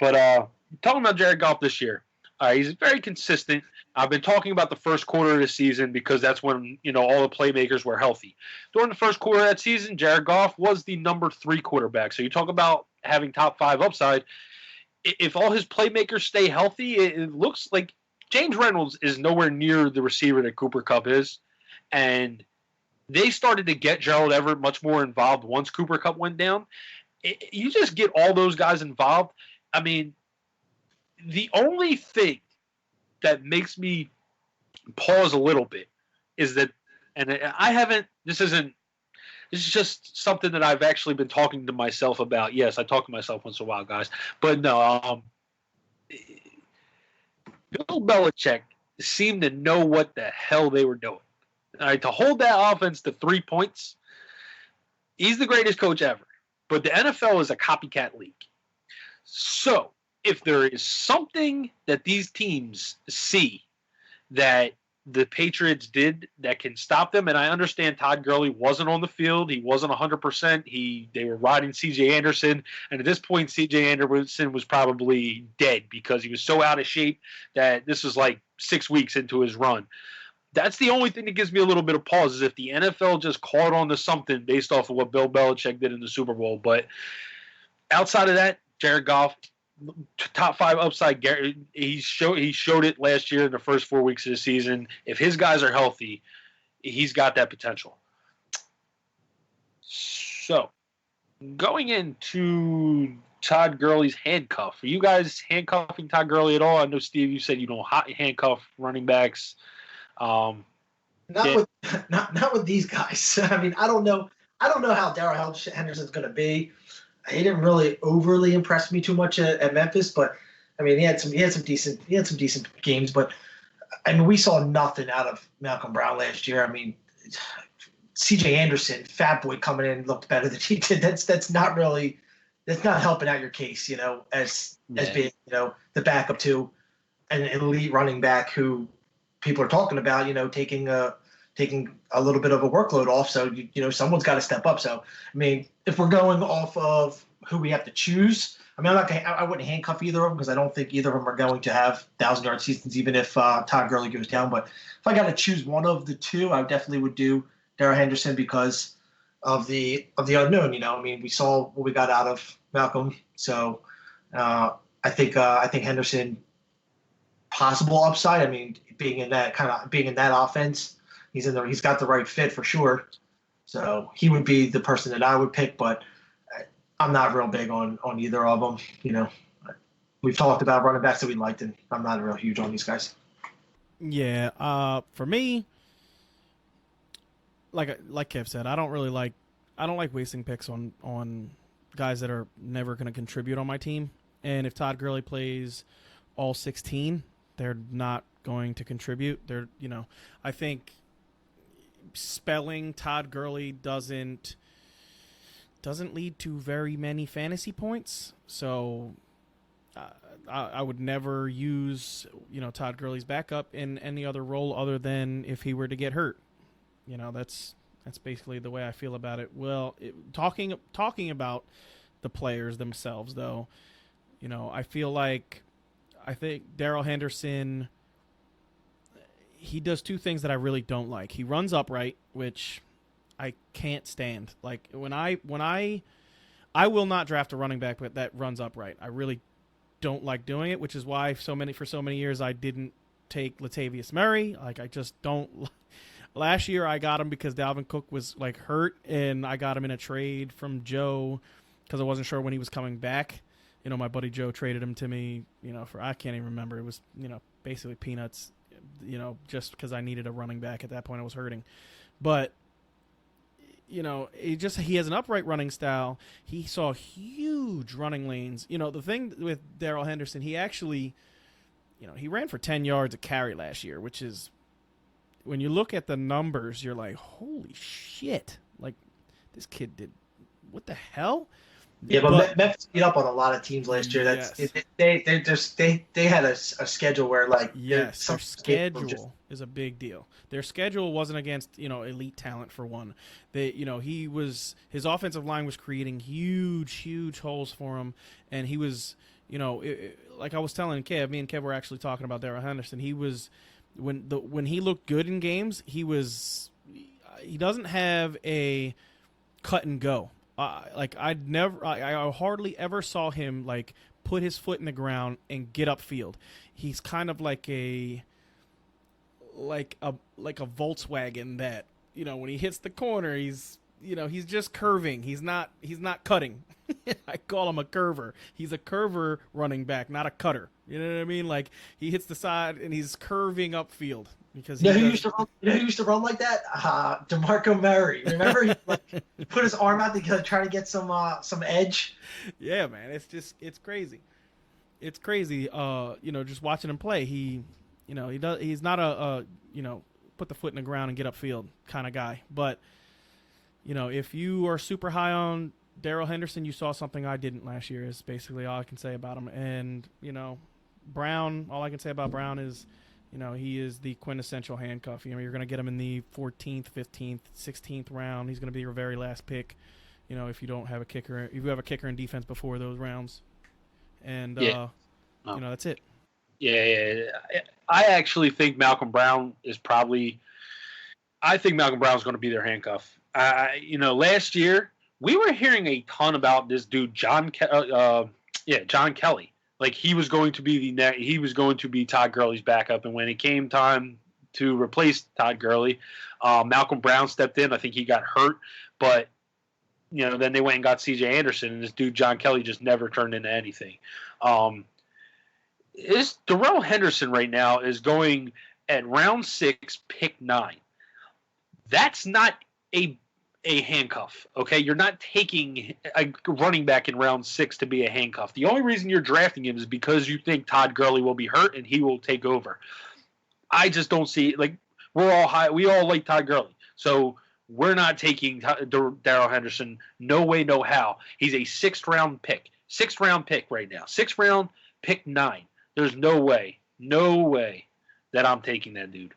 But talking about Jared Goff this year, he's very consistent. I've been talking about the first quarter of the season because that's when all the playmakers were healthy. During the first quarter of that season, Jared Goff was the number 3 quarterback. So you talk about having top 5 upside. If all his playmakers stay healthy, it looks like James Reynolds is nowhere near the receiver that Cooper Kupp is. And they started to get Gerald Everett much more involved once Cooper Kupp went down. You just get all those guys involved. I mean, the only thing that makes me pause a little bit is that, and this is just something that I've actually been talking to myself about. Yes, I talk to myself once in a while, guys. But no, Bill Belichick seemed to know what the hell they were doing. All right, to hold that offense to 3 points, he's the greatest coach ever. But the NFL is a copycat league. So if there is something that these teams see that the Patriots did that can stop them, and I understand Todd Gurley wasn't on the field. He wasn't 100%. They were riding C.J. Anderson, and at this point, C.J. Anderson was probably dead because he was so out of shape that this was like 6 weeks into his run. That's the only thing that gives me a little bit of pause is if the NFL just caught on to something based off of what Bill Belichick did in the Super Bowl. But outside of that, Jared Goff, top 5 upside. He showed it last year in the first 4 weeks of the season. If his guys are healthy, he's got that potential. So, going into Todd Gurley's handcuff, are you guys handcuffing Todd Gurley at all? I know, Steve, you said you don't handcuff running backs. Not with these guys. I mean, I don't know how Darrell Henderson's going to be. He didn't really overly impress me too much at Memphis, but I mean, he had some decent games. But I mean, we saw nothing out of Malcolm Brown last year. I mean, C.J. Anderson, fat boy, coming in looked better than he did. That's not helping out your case, as being the backup to an elite running back who people are talking about, taking a little bit of a workload off. So, someone's got to step up. So, I mean, if we're going off of who we have to choose. I mean, I wouldn't handcuff either of them because I don't think either of them are going to have 1,000-yard seasons, even if Todd Gurley goes down. But if I got to choose one of the two, I definitely would do Darrell Henderson because of the unknown. I mean, we saw what we got out of Malcolm, so I think Henderson possible upside. I mean, being in that offense, he's got the right fit for sure. So he would be the person that I would pick, but I'm not real big on either of them. We've talked about running backs that we liked, and I'm not real huge on these guys. Yeah, for me, like Kev said, I don't like wasting picks on guys that are never going to contribute on my team. And if Todd Gurley plays all 16, they're not going to contribute. I think spelling Todd Gurley doesn't lead to very many fantasy points. So I would never use Todd Gurley's backup in any other role other than if he were to get hurt. That's basically the way I feel about it. Well, talking about the players themselves, though, I think Darrell Henderson, he does two things that I really don't like. He runs upright, which I can't stand. Like when I will not draft a running back that runs upright. I really don't like doing it, which is why for so many years I didn't take Latavius Murray. Like I just don't. Last year I got him because Dalvin Cook was like hurt, and I got him in a trade from Joe because I wasn't sure when he was coming back. My buddy Joe traded him to me, for I can't even remember. It was, basically peanuts, just because I needed a running back at that point. I was hurting. But, he has an upright running style. He saw huge running lanes. The thing with Darrell Henderson, he actually, he ran for 10 yards a carry last year, which is, when you look at the numbers, you're like, holy shit. Like, this kid did, what the hell? Yeah, but Memphis beat up on a lot of teams last year. They had a schedule where their schedule is a big deal. Their schedule wasn't against elite talent for one. His offensive line was creating huge holes for him, and he was like I was telling Kev, me and Kev were actually talking about Darrell Henderson. He was when he looked good in games, he doesn't have a cut and go. I hardly ever saw him put his foot in the ground and get upfield. He's kind of like a Volkswagen that when he hits the corner, he's just curving. He's not cutting. I call him a curver. He's a curver running back, not a cutter. You know what I mean? Like he hits the side and he's curving upfield. Because who used to run like that? DeMarco Murray. Remember, he put his arm out to try to get some edge. Yeah, man, it's crazy. It's crazy. Just watching him play, he's not a put the foot in the ground and get upfield kind of guy. But if you are super high on Darrell Henderson, you saw something I didn't last year. Is basically all I can say about him. And Brown. All I can say about Brown is. He is the quintessential handcuff. You're going to get him in the 14th, 15th, 16th round. He's going to be your very last pick, if you don't have a kicker. If you have a kicker in defense before those rounds. And, that's it. Yeah. I actually think Malcolm Brown is probably – I think Malcolm Brown is going to be their handcuff. Last year we were hearing a ton about this dude, John Kelly. Like he was going to be Todd Gurley's backup, and when it came time to replace Todd Gurley, Malcolm Brown stepped in. I think he got hurt, but then they went and got C.J. Anderson, and this dude John Kelly just never turned into anything. Darrell Henderson right now is going at round 6, pick 9. That's not a handcuff, okay? You're not taking a running back in round 6 to be a handcuff. The only reason you're drafting him is because you think Todd Gurley will be hurt and he will take over. I just don't see we all like Todd Gurley. So we're not taking Darrell Henderson. No way, no how. He's a 6th round pick. 6th round pick right now. 6th round, pick 9. There's no way that I'm taking that dude.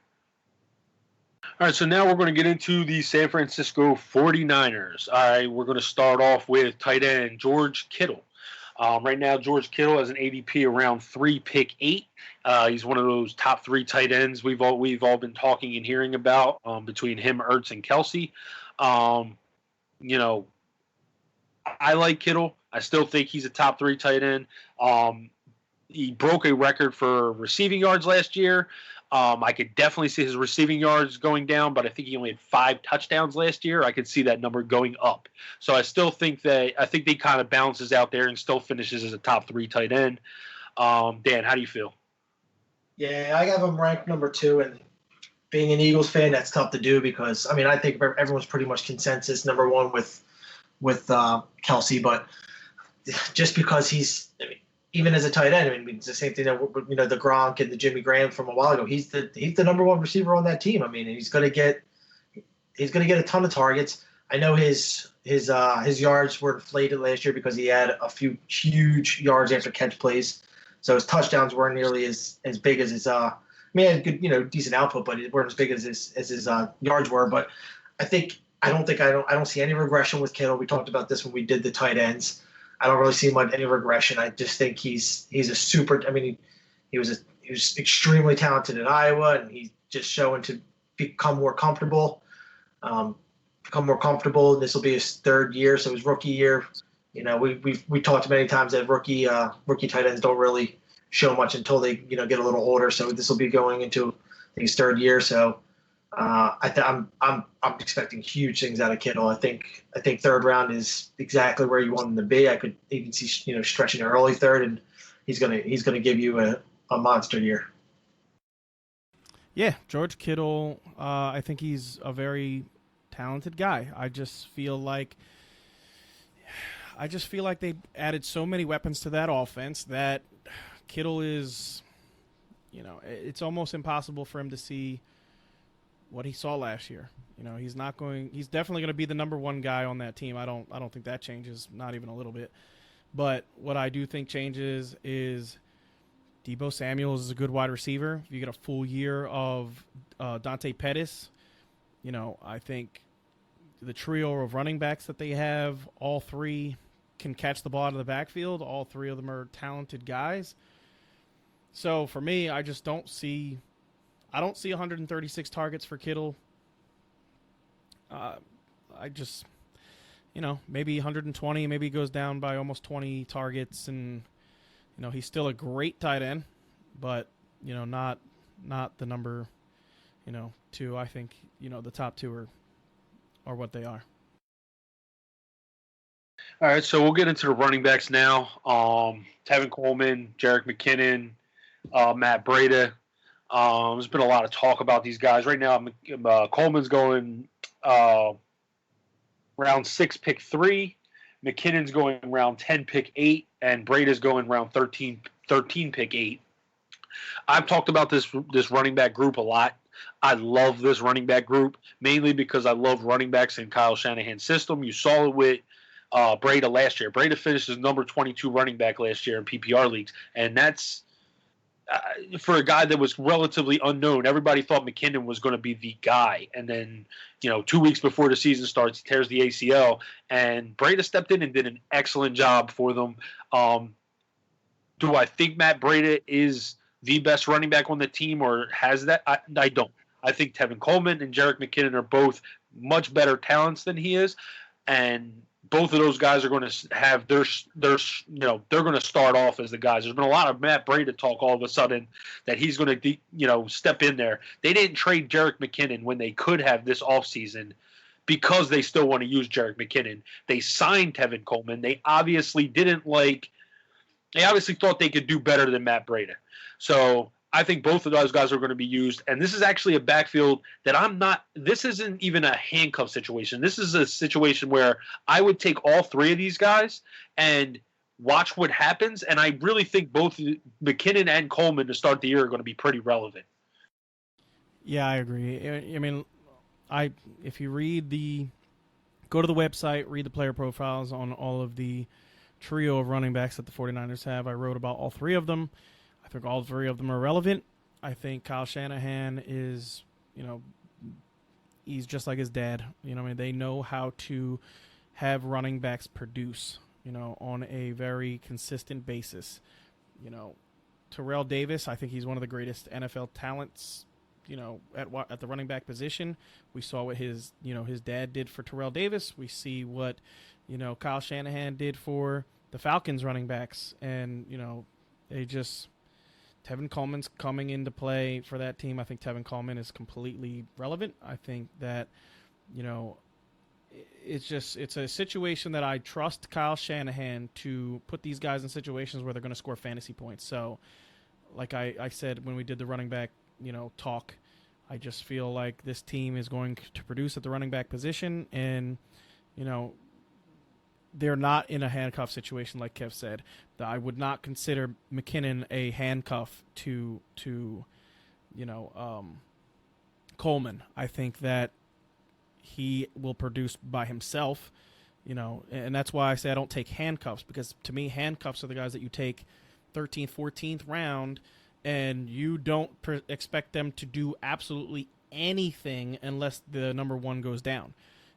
All right, so now we're going to get into the San Francisco 49ers. All right, we're going to start off with tight end George Kittle. Right now, George Kittle has an ADP around 3, pick 8. He's one of those top 3 tight ends we've all been talking and hearing about between him, Ertz, and Kelsey. I like Kittle. I still think he's a top 3 tight end. He broke a record for receiving yards last year. I could definitely see his receiving yards going down, but I think he only had 5 touchdowns last year. I could see that number going up. So I still think they kind of balances out there and still finishes as a top 3 tight end. Dan, how do you feel? Yeah, I have him ranked number 2, and being an Eagles fan, that's tough to do because I think everyone's pretty much consensus number 1 with Kelsey, but just because even as a tight end, it's the same thing that the Gronk and the Jimmy Graham from a while ago. He's the number 1 receiver on that team. He's going to get a ton of targets. I know his yards were inflated last year because he had a few huge yards after catch plays, so his touchdowns weren't nearly as big as his. He had good decent output, but it weren't as big as his yards were. But I don't see any regression with Kittle. We talked about this when we did the tight ends. I don't really see any regression. I just think he's a super. He was extremely talented in Iowa, and he's just showing to become more comfortable. This will be his 3rd year, so his rookie year. We talked many times that rookie tight ends don't really show much until they get a little older. So this will be going into his 3rd year. So I'm expecting huge things out of Kittle. I think 3rd round is exactly where you want him to be. I could even see stretching to early 3rd, and he's gonna give you a monster year. Yeah, George Kittle. I think he's a very talented guy. I just feel like they added so many weapons to that offense that Kittle is, it's almost impossible for him to see what he saw last year. He's definitely going to be the number 1 guy on that team. I don't think that changes, not even a little bit. But what I do think changes is Deebo Samuel is a good wide receiver. If you get a full year of Dante Pettis, I think the trio of running backs that they have, all 3 can catch the ball out of the backfield. All 3 of them are talented guys. So for me, I don't see 136 targets for Kittle. Maybe 120, maybe he goes down by almost 20 targets, and he's still a great tight end, but not the number 2. I think the top 2 are what they are. All right, so we'll get into the running backs now. Tevin Coleman, Jerick McKinnon, Matt Breida. There's been a lot of talk about these guys. Right now, Coleman's going round 6, pick 3. McKinnon's going round 10, pick 8. And Breida's going round 13, pick 8. I've talked about this running back group a lot. I love this running back group, mainly because I love running backs in Kyle Shanahan's system. You saw it with Breida last year. Breida finished as number 22 running back last year in PPR leagues, and that's for a guy that was relatively unknown. Everybody thought McKinnon was going to be the guy, and then 2 weeks before the season starts, he tears the ACL, and Breida stepped in and did an excellent job for them. Do I think Matt Breida is the best running back on the team, or has that? I don't. I think Tevin Coleman and Jerick McKinnon are both much better talents than he is, and both of those guys are going to have they're going to start off as the guys. There's been a lot of Matt Breida talk all of a sudden that he's going to step in there. They didn't trade Jerick McKinnon when they could have this offseason because they still want to use Jerick McKinnon. They signed Tevin Coleman. They obviously thought they could do better than Matt Breida. So I think both of those guys are going to be used. And this is actually a backfield that this isn't even a handcuff situation. This is a situation where I would take all 3 of these guys and watch what happens. And I really think both McKinnon and Coleman to start the year are going to be pretty relevant. Yeah, I agree. If you go to the website, read the player profiles on all of the trio of running backs that the 49ers have. I wrote about all 3 of them. I think all 3 of them are relevant. I think Kyle Shanahan is, he's just like his dad. You know, I mean, they know how to have running backs produce, you know, on a very consistent basis. You know, Terrell Davis, I think he's one of the greatest NFL talents, you know, at the running back position. We saw what his dad did for Terrell Davis. We see what, you know, Kyle Shanahan did for the Falcons running backs. And, you know, Tevin Coleman's coming into play for that team. I think Tevin Coleman is completely relevant. I think that, you know, it's a situation that I trust Kyle Shanahan to put these guys in situations where they're going to score fantasy points. So, like I said when we did the running back, you know, talk, I just feel like this team is going to produce at the running back position, and, you know, they're not in a handcuff situation like Kev said. I would not consider McKinnon a handcuff to you know, Coleman. I think that he will produce by himself, you know, and that's why I say I don't take handcuffs, because to me handcuffs are the guys that you take 13th, 14th round, and you don't expect them to do absolutely anything unless the number one goes down.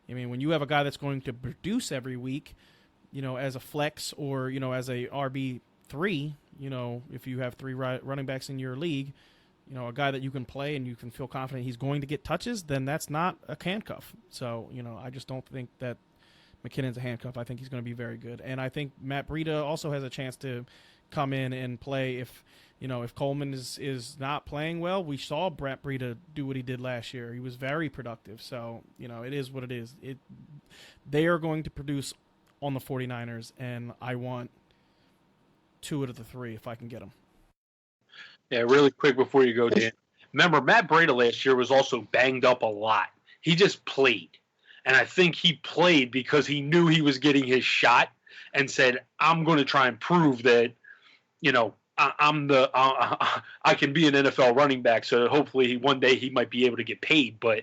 I mean, when you have a guy that's going to produce every week, you know, as a flex or, you know, as a RB3, you know, if you have three running backs in your league, you know, a guy that you can play and you can feel confident he's going to get touches, then that's not a handcuff. So, you know, I just don't think that McKinnon's a handcuff. I think he's going to be very good. And I think Matt Breida also has a chance to come in and play if, you know, if Coleman is not playing well. We saw Matt Breida do what he did last year. He was very productive. So, you know, it is what it is. They are going to produce on the 49ers, and I want 2 out of the 3 if I can get them. Yeah, really quick before you go, Dan. Remember, Matt Breida last year was also banged up a lot. He just played. And I think he played because he knew he was getting his shot and said, I'm going to try and prove that, you know, I can be an NFL running back. So hopefully one day he might be able to get paid. But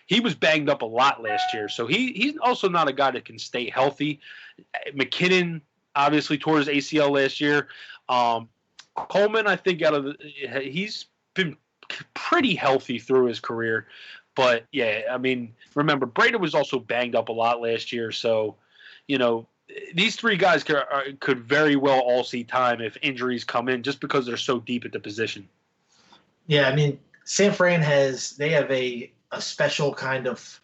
he was banged up a lot last year. So he's also not a guy that can stay healthy. McKinnon obviously tore his ACL last year. Coleman, I think he's been pretty healthy through his career. But, yeah, I mean, remember, Breida was also banged up a lot last year. So, you know, these 3 guys could very well all see time if injuries come in just because they're so deep at the position. Yeah, I mean, San Fran they have a special kind of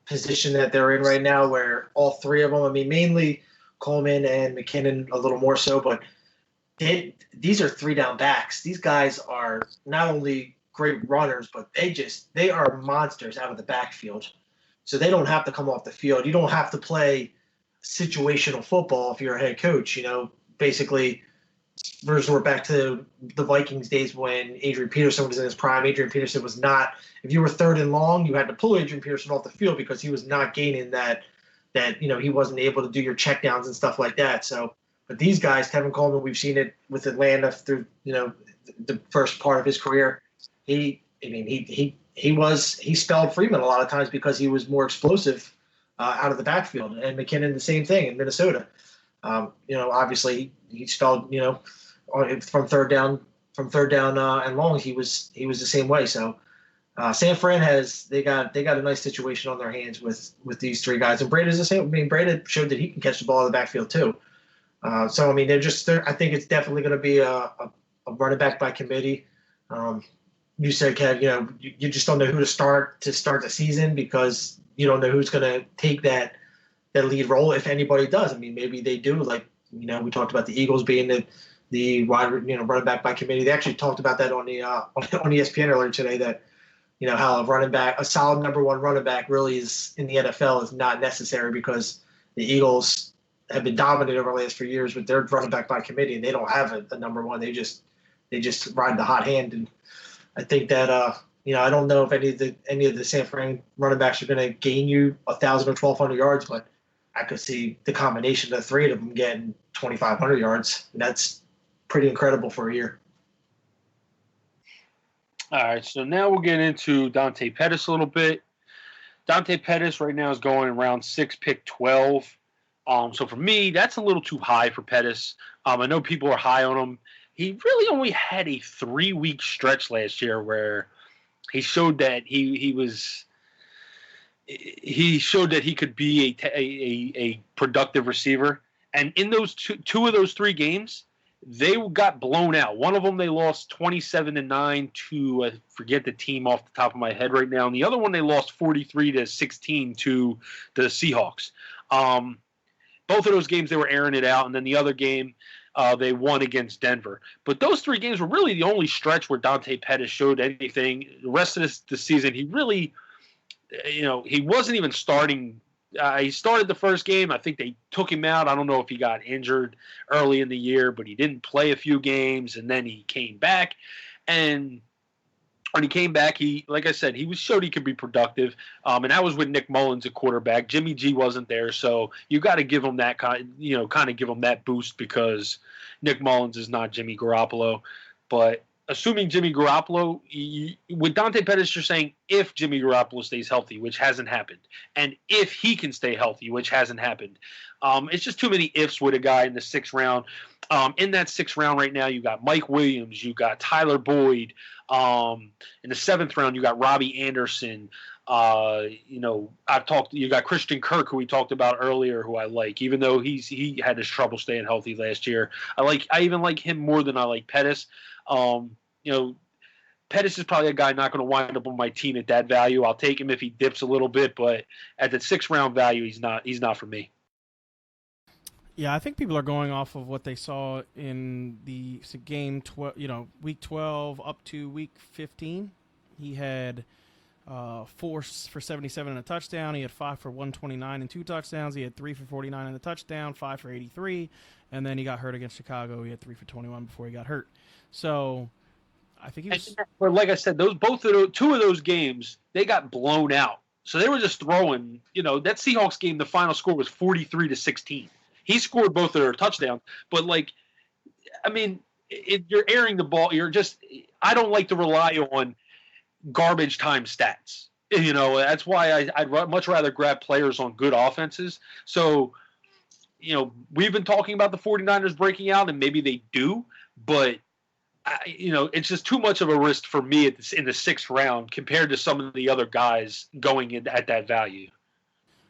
position that they're in right now where all 3 of them, I mean, mainly Coleman and McKinnon a little more so, but these are 3-down backs. These guys are not only great runners, but they are monsters out of the backfield. So they don't have to come off the field. You don't have to play situational football if you're a head coach. You know, basically, we're back to the Vikings days when Adrian Peterson was in his prime. Adrian Peterson was not – if you were 3rd and long, you had to pull Adrian Peterson off the field because he was not gaining that you know, he wasn't able to do your checkdowns and stuff like that. So – but these guys, Tevin Coleman, we've seen it with Atlanta through, you know, the first part of his career. He spelled Freeman a lot of times because he was more explosive out of the backfield, and McKinnon the same thing in Minnesota. You know, obviously he spelled, you know, from third down and long he was the same way. So San Fran they got a nice situation on their hands with these 3 guys, and Breida's the same. I mean, Breida showed that he can catch the ball in the backfield too. So, I mean, I think it's definitely going to be a running back by committee. You said, Kev, you know, you just don't know who to start the season because you don't know who's going to take that lead role, if anybody does. I mean, maybe they do. Like, you know, we talked about the Eagles being the running back by committee. They actually talked about that on ESPN earlier today, that, you know, how a solid number 1 running back really is in the NFL is not necessary because the Eagles have been dominant over the last few years with their running back by committee, and they don't have a number 1. They just ride the hot hand. And I think that you know, I don't know if any of the San Fran running backs are going to gain you 1,000 or 1,200 yards, but I could see the combination of the 3 of them getting 2,500 yards. And that's pretty incredible for a year. All right, so now we'll get into Dante Pettis a little bit. Dante Pettis right now is going round 6, pick 12. So for me, that's a little too high for Pettis. I know people are high on him. He really only had a 3-week stretch last year where he showed that he was he showed that he could be a productive receiver. And in those two of those 3 games, they got blown out. One of them they lost 27-9 to I forget the team off the top of my head right now, and the other one they lost 43-16 to the Seahawks. Both of those games they were airing it out, and then the other game they won against Denver. But those 3 games were really the only stretch where Dante Pettis showed anything. The rest of the season, he really, he wasn't even starting. He started the first game. I think they took him out. I don't know if he got injured early in the year, but he didn't play a few games, and then he came back. And when he came back, like I said, he showed he could be productive. And that was with Nick Mullins at quarterback. Jimmy G wasn't there, so you got to give him that kind of give him that boost because Nick Mullins is not Jimmy Garoppolo. But assuming Jimmy Garoppolo, with Dante Pettis, you're saying if Jimmy Garoppolo stays healthy, which hasn't happened, and if he can stay healthy, which hasn't happened. It's just too many ifs with a guy in the 6th round. In that 6th round right now, you got Mike Williams, you got Tyler Boyd. In the 7th round, you got Robbie Anderson. You got Christian Kirk, who we talked about earlier, who I like, even though he had his trouble staying healthy last year. I even like him more than I like Pettis. Pettis is probably a guy not going to wind up on my team at that value. I'll take him if he dips a little bit, but at the 6th round value, he's not for me. Yeah, I think people are going off of what they saw in the game, week 12 up to week 15. He had 4 for 77 and a touchdown. He had 5 for 129 and 2 touchdowns. He had 3 for 49 and a touchdown, 5 for 83, and then he got hurt against Chicago. He had 3 for 21 before he got hurt. So I think he was. But like I said, two of those games they got blown out. So they were just throwing. That Seahawks game, the final score was 43-16. He scored both of their touchdowns, but you're airing the ball. I don't like to rely on garbage time stats. That's why I'd much rather grab players on good offenses. So, we've been talking about the 49ers breaking out, and maybe they do, but it's just too much of a risk for me in the 6th round compared to some of the other guys going in at that value.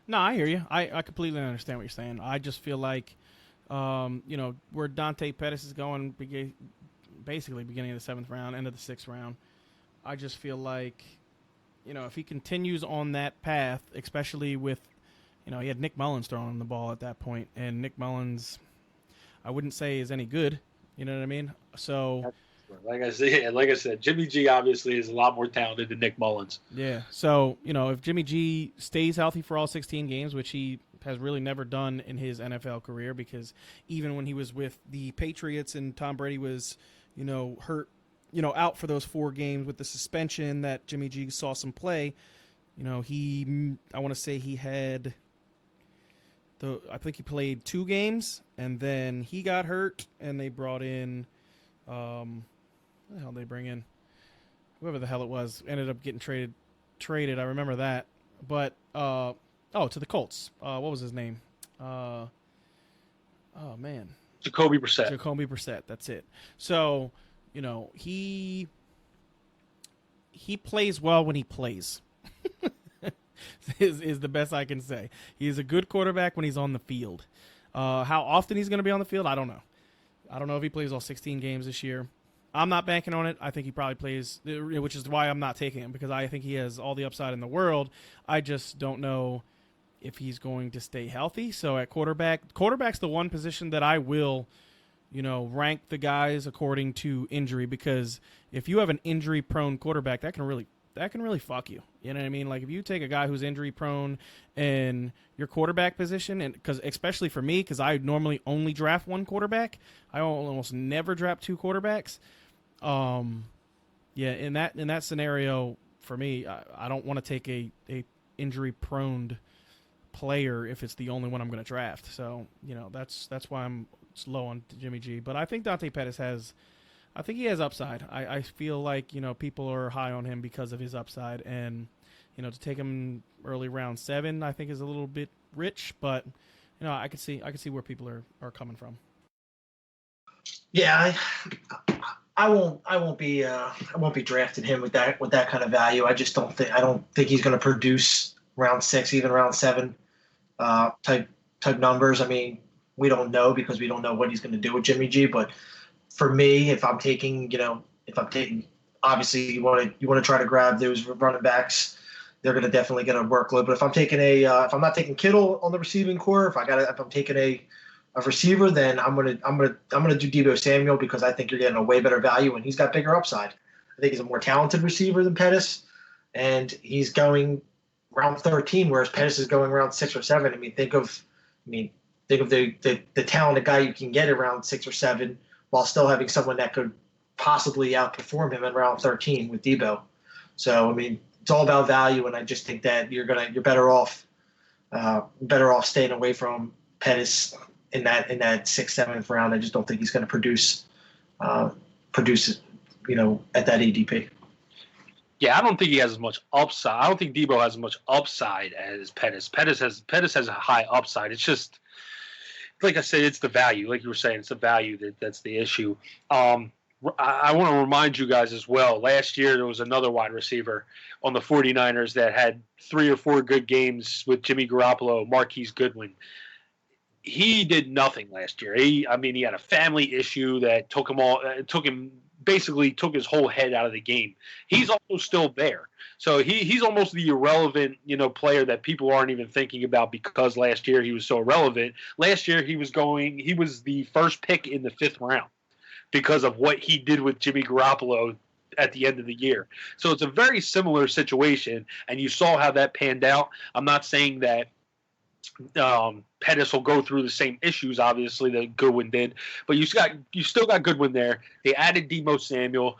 No, I hear you. I completely understand what you're saying. I just feel like, where Dante Pettis is going, basically beginning of the 7th round, end of the 6th round, I just feel like, if he continues on that path, especially with, he had Nick Mullins throwing the ball at that point, and Nick Mullins, I wouldn't say is any good. You know what I mean? So, like I said, Jimmy G obviously is a lot more talented than Nick Mullins. Yeah. So, if Jimmy G stays healthy for all 16 games, which he has really never done in his NFL career, because even when he was with the Patriots and Tom Brady was, hurt, out for those 4 games with the suspension that Jimmy G saw some play, I want to say he had I think he played 2 games, and then he got hurt, and they brought in, what the hell did they bring in? Whoever the hell it was ended up getting traded. I remember that, but to the Colts. What was his name? Oh man, Jacoby Brissett. Jacoby Brissett. That's it. So he plays well when he plays. is the best I can say. He's a good quarterback when he's on the field. How often he's going to be on the field, I don't know. I don't know if he plays all 16 games this year. I'm not banking on it. I think he probably plays, which is why I'm not taking him, because I think he has all the upside in the world. I just don't know if he's going to stay healthy. So at quarterback's the one position that I will, rank the guys according to injury, because if you have an injury-prone quarterback, that can really fuck you. You know what I mean? Like if you take a guy who's injury prone in your quarterback position, and because especially for me, because I normally only draft 1 quarterback, I almost never draft 2 quarterbacks. In that scenario for me, I don't want to take a injury prone player if it's the only one I'm going to draft. So that's why I'm slow on Jimmy G. But I think Dante Pettis has. I think he has upside. I feel like, people are high on him because of his upside. And, to take him early round 7, I think is a little bit rich. But, I could see where people are coming from. Yeah, I won't be drafting him with that kind of value. I don't think he's going to produce round 6, even round 7 type numbers. I mean, we don't know because we don't know what he's going to do with Jimmy G. But for me, if I'm taking, obviously you want to try to grab those running backs. They're going to definitely get a workload. But if I'm taking if I'm not taking Kittle on the receiving core, if I'm taking a receiver, then I'm gonna do Deebo Samuel because I think you're getting a way better value and he's got bigger upside. I think he's a more talented receiver than Pettis, and he's going round 13, whereas Pettis is going around 6 or 7. I mean, think of the talented guy you can get around 6 or 7 while still having someone that could possibly outperform him in round 13 with Deebo. So I mean, it's all about value, and I just think that you're better off staying away from Pettis in that 6th, 7th round. I just don't think he's going to produce at that ADP. Yeah, I don't think he has as much upside. I don't think Deebo has as much upside as Pettis. Pettis has a high upside. It's just, like I said, it's the value. Like you were saying, it's the value that's the issue. I want to remind you guys as well, last year there was another wide receiver on the 49ers that had 3 or 4 good games with Jimmy Garoppolo, Marquise Goodwin. He did nothing last year. He had a family issue that took his whole head out of the game. He also still there. So he's almost the irrelevant, player that people aren't even thinking about because last year he was so irrelevant. Last year he was the first pick in the 5th round because of what he did with Jimmy Garoppolo at the end of the year. So it's a very similar situation, and you saw how that panned out. I'm not saying that Pettis will go through the same issues, obviously, that Goodwin did, but you still got Goodwin there. They added Deebo Samuel.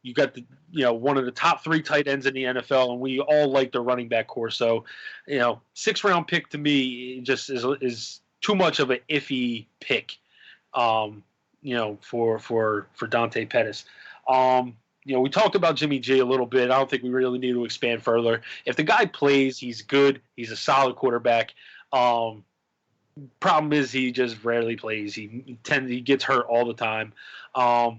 You got one of the top 3 tight ends in the NFL, and we all like the running back core. So, 6th round pick to me just is too much of an iffy pick. For Dante Pettis. We talked about Jimmy G a little bit. I don't think we really need to expand further. If the guy plays, he's good. He's a solid quarterback. Problem is he just rarely plays. He gets hurt all the time. I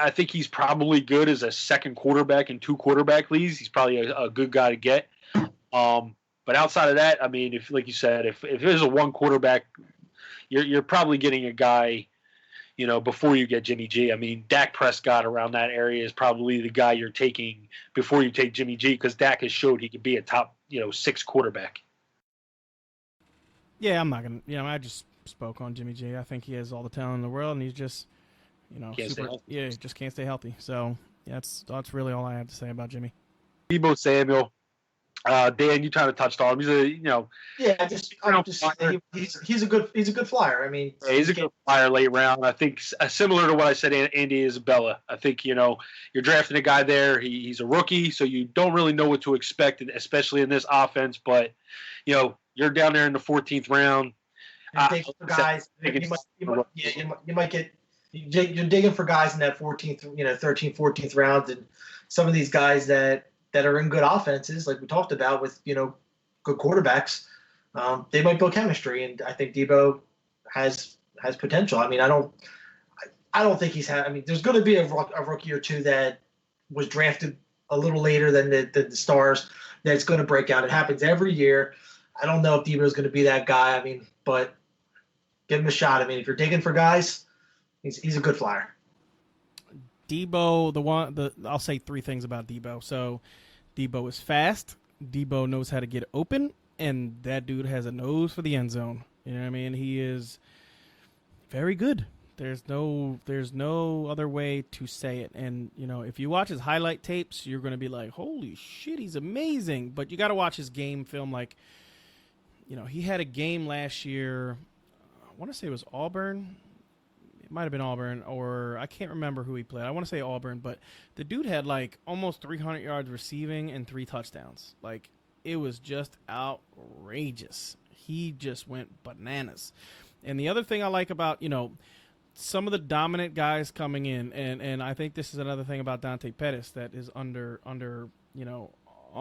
think he's probably good as a second quarterback in 2 quarterback leagues. He's probably a good guy to get. But outside of that, I mean, if like you said, if there's a 1 quarterback, you're probably getting a guy before you get Jimmy G. I mean, Dak Prescott around that area is probably the guy you're taking before you take Jimmy G because Dak has showed he could be a top, 6 quarterback. Yeah, I'm not going to, I just spoke on Jimmy G. I think he has all the talent in the world, and he's just, just can't stay healthy. So, yeah, that's really all I have to say about Jimmy. Deebo Samuel. Dan, you kind of touched on him. He's a good flyer. I mean, he's a good flyer late round. I think similar to what I said, Andy Isabella. I think you're drafting a guy there. He's a rookie, so you don't really know what to expect, especially in this offense. But you down there in the 14th round. You're digging for guys in that 14th, 13th, 14th round, and some of these guys that are in good offenses, like we talked about with, good quarterbacks, they might build chemistry. And I think Deebo has potential. I mean, I don't think there's going to be a rookie or 2 that was drafted a little later than the stars that's going to break out. It happens every year. I don't know if Deebo is going to be that guy. I mean, but give him a shot. I mean, if you're digging for guys, he's a good flyer. Deebo, I'll say 3 things about Deebo. So, Deebo is fast. Deebo knows how to get open, and that dude has a nose for the end zone. You know what I mean? He is very good. There's no other way to say it. And if you watch his highlight tapes, you're going to be like, "Holy shit, he's amazing!" But you got to watch his game film. Like, he had a game last year. I want to say it was Auburn. It might have been Auburn, or I can't remember who he played. I want to say Auburn, but the dude had like almost 300 yards receiving and 3 touchdowns. Like, it was just outrageous. He just went bananas. And the other thing I like about, some of the dominant guys coming in, and I think this is another thing about Dante Pettis that is under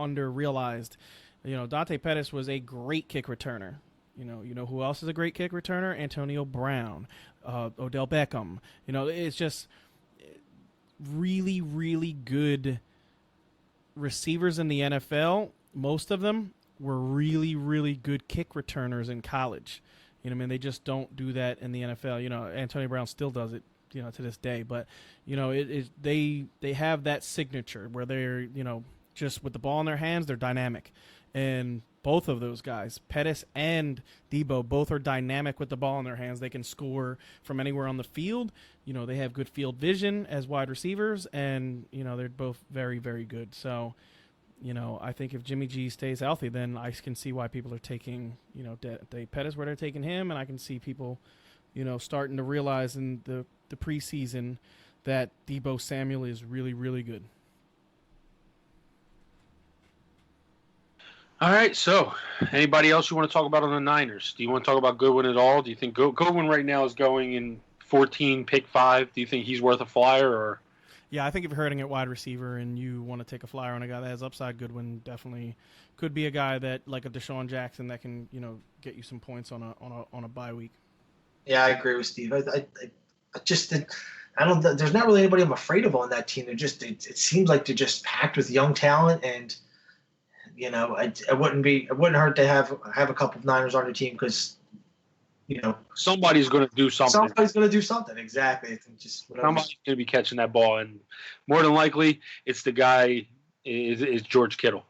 realized. Dante Pettis was a great kick returner. You know who else is a great kick returner? Antonio Brown, Odell Beckham. It's just really, really good receivers in the NFL, most of them were really, really good kick returners in college. You know what I mean? They just don't do that in the NFL. You know, Antonio Brown still does it, you know, to this day. But, you know, they have that signature where they're, you know, just with the ball in their hands, they're dynamic. And both of those guys, Pettis and Debo, both are dynamic with the ball in their hands. They can score from anywhere on the field. You know, they have good field vision as wide receivers, and, you know, they're both very, very good. So, you know, I think if Jimmy G stays healthy, then I can see why people are taking, you know, Pettis where they're taking him, and I can see people, you know, starting to realize in the preseason that Debo Samuel is really, really good. All right, so anybody else you want to talk about on the Niners? Do you want to talk about Goodwin at all? Do you think Goodwin right now is going in 14, pick 5? Do you think he's worth a flyer? Or Yeah, I think if you're hurting at wide receiver and you want to take a flyer on a guy that has upside, Goodwin definitely could be a guy that, like a Deshaun Jackson, that can, you know, get you some points on a bye week. Yeah, I agree with Steve. I just I don't. There's not really anybody I'm afraid of on that team. They're just it seems like they're just packed with young talent, and you know, it wouldn't hurt to have a couple of Niners on your team because, you know, somebody's going to do something. Somebody's going to do something. Exactly. I think just whatever. Somebody's going to be catching that ball, and more than likely, it's the guy is George Kittle.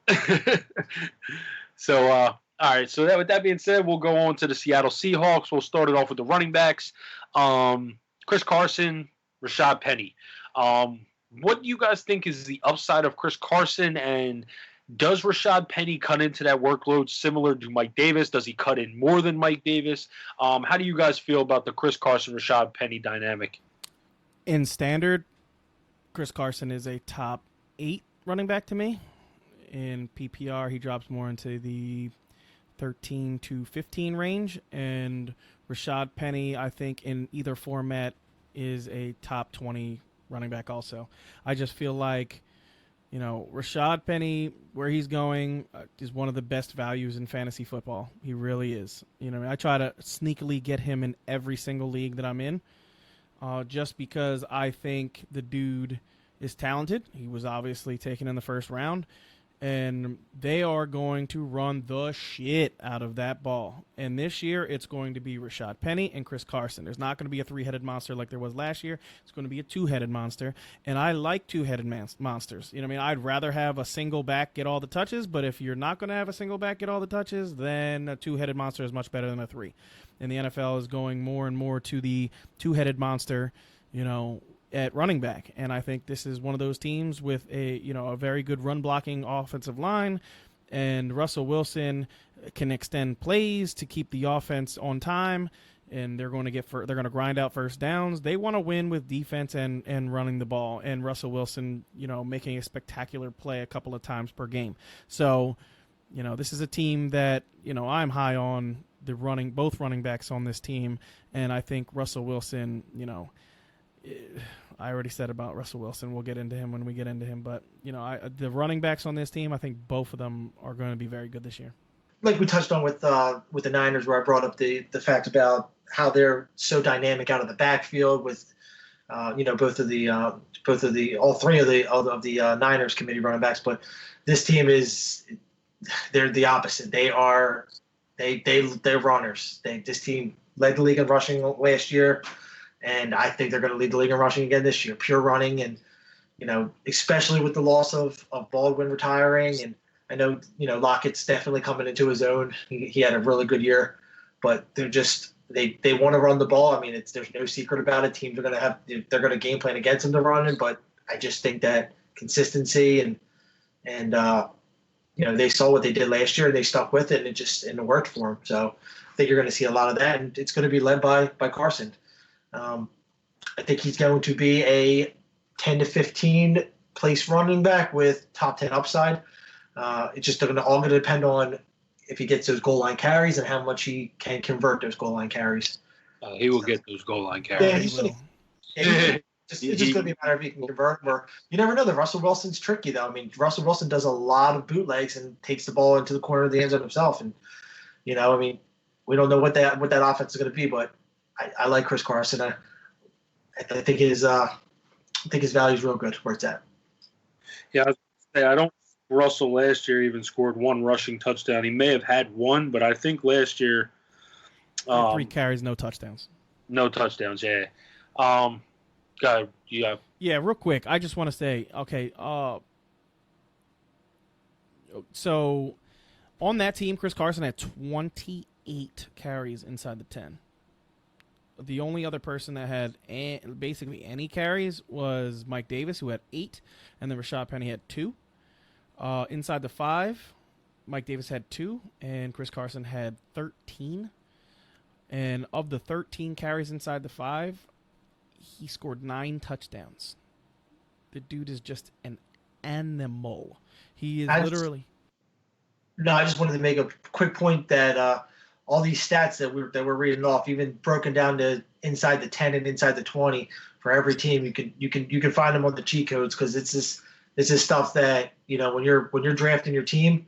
So, all right. So with that being said, we'll go on to the Seattle Seahawks. We'll start it off with the running backs. Chris Carson, Rashad Penny. What do you guys think is the upside of Chris Carson, and does Rashad Penny cut into that workload similar to Mike Davis? Does he cut in more than Mike Davis? How do you guys feel about the Chris Carson, Rashad Penny dynamic? In standard, Chris Carson is a top 8 running back to me. In PPR, he drops more into the 13 to 15 range. And Rashad Penny, I think, in either format, is a top 20 running back also. I just feel like, you know, Rashad Penny, where he's going, is one of the best values in fantasy football. He really is. You know, I try to sneakily get him in every single league that I'm in, just because I think the dude is talented. He was obviously taken in the first round, and they are going to run the shit out of that ball. And this year, it's going to be Rashad Penny and Chris Carson. There's not going to be a 3-headed monster like there was last year. It's going to be a 2-headed monster. And I like 2-headed monsters. You know what I mean? I'd rather have a single back get all the touches, but if you're not going to have a single back get all the touches, then a 2-headed monster is much better than a 3. And the NFL is going more and more to the 2-headed monster, you know, at running back. And I think this is one of those teams with a very good run blocking offensive line, and Russell Wilson can extend plays to keep the offense on time, and they're going to grind out first downs. They want to win with defense and running the ball, and Russell Wilson, you know, making a spectacular play a couple of times per game. So, you know, this is a team that, you know, I'm high on both running backs on this team, and I think Russell Wilson, you know, I already said about Russell Wilson. We'll get into him when we get into him. But, you know, the running backs on this team, I think both of them are going to be very good this year. Like we touched on with the Niners, where I brought up the fact about how they're so dynamic out of the backfield with, you know, all three of the Niners committee running backs. But this team they're the opposite. They're runners. This team led the league in rushing last year. And I think they're going to lead the league in rushing again this year. Pure running, and, you know, especially with the loss of Baldwin retiring. And I know, you know, Lockett's definitely coming into his own. He had a really good year, but they're just they want to run the ball. I mean, there's no secret about it. Teams are going they're going to game plan against them to run it, but I just think that consistency and you know, they saw what they did last year and they stuck with it, and it worked for them. So I think you're going to see a lot of that, and it's going to be led by Carson. I think he's going to be a 10 to 15 place running back with top 10 upside. It's just all going to depend on if he gets those goal line carries and how much he can convert those goal line carries. He will get those goal line carries. It's just going to be a matter of he can convert. Or you never know. The Russell Wilson's tricky though. I mean, Russell Wilson does a lot of bootlegs and takes the ball into the corner of the end zone himself. And, you know, I mean, we don't know what that offense is going to be, but I like Chris Carson. I think his value is real good where it's at. Yeah, I don't Russell last year even scored one rushing touchdown. He may have had one, but I think last year 3 carries, no touchdowns. no touchdowns. Yeah. God, yeah. Yeah, real quick. I just want to say, okay. So on that team, Chris Carson had 28 carries inside the 10. The only other person that had basically any carries was Mike Davis, who had 8, and then Rashad Penny had 2. Inside the 5, Mike Davis had 2, and Chris Carson had 13. And of the 13 carries inside the 5, he scored 9 touchdowns. The dude is just an animal. He is literally. No, I just wanted to make a quick point that all these stats that we're reading off, even broken down to inside the 10 and inside the 20 for every team, you can find them on the cheat codes, because it's this stuff that, you know, when you're drafting your team,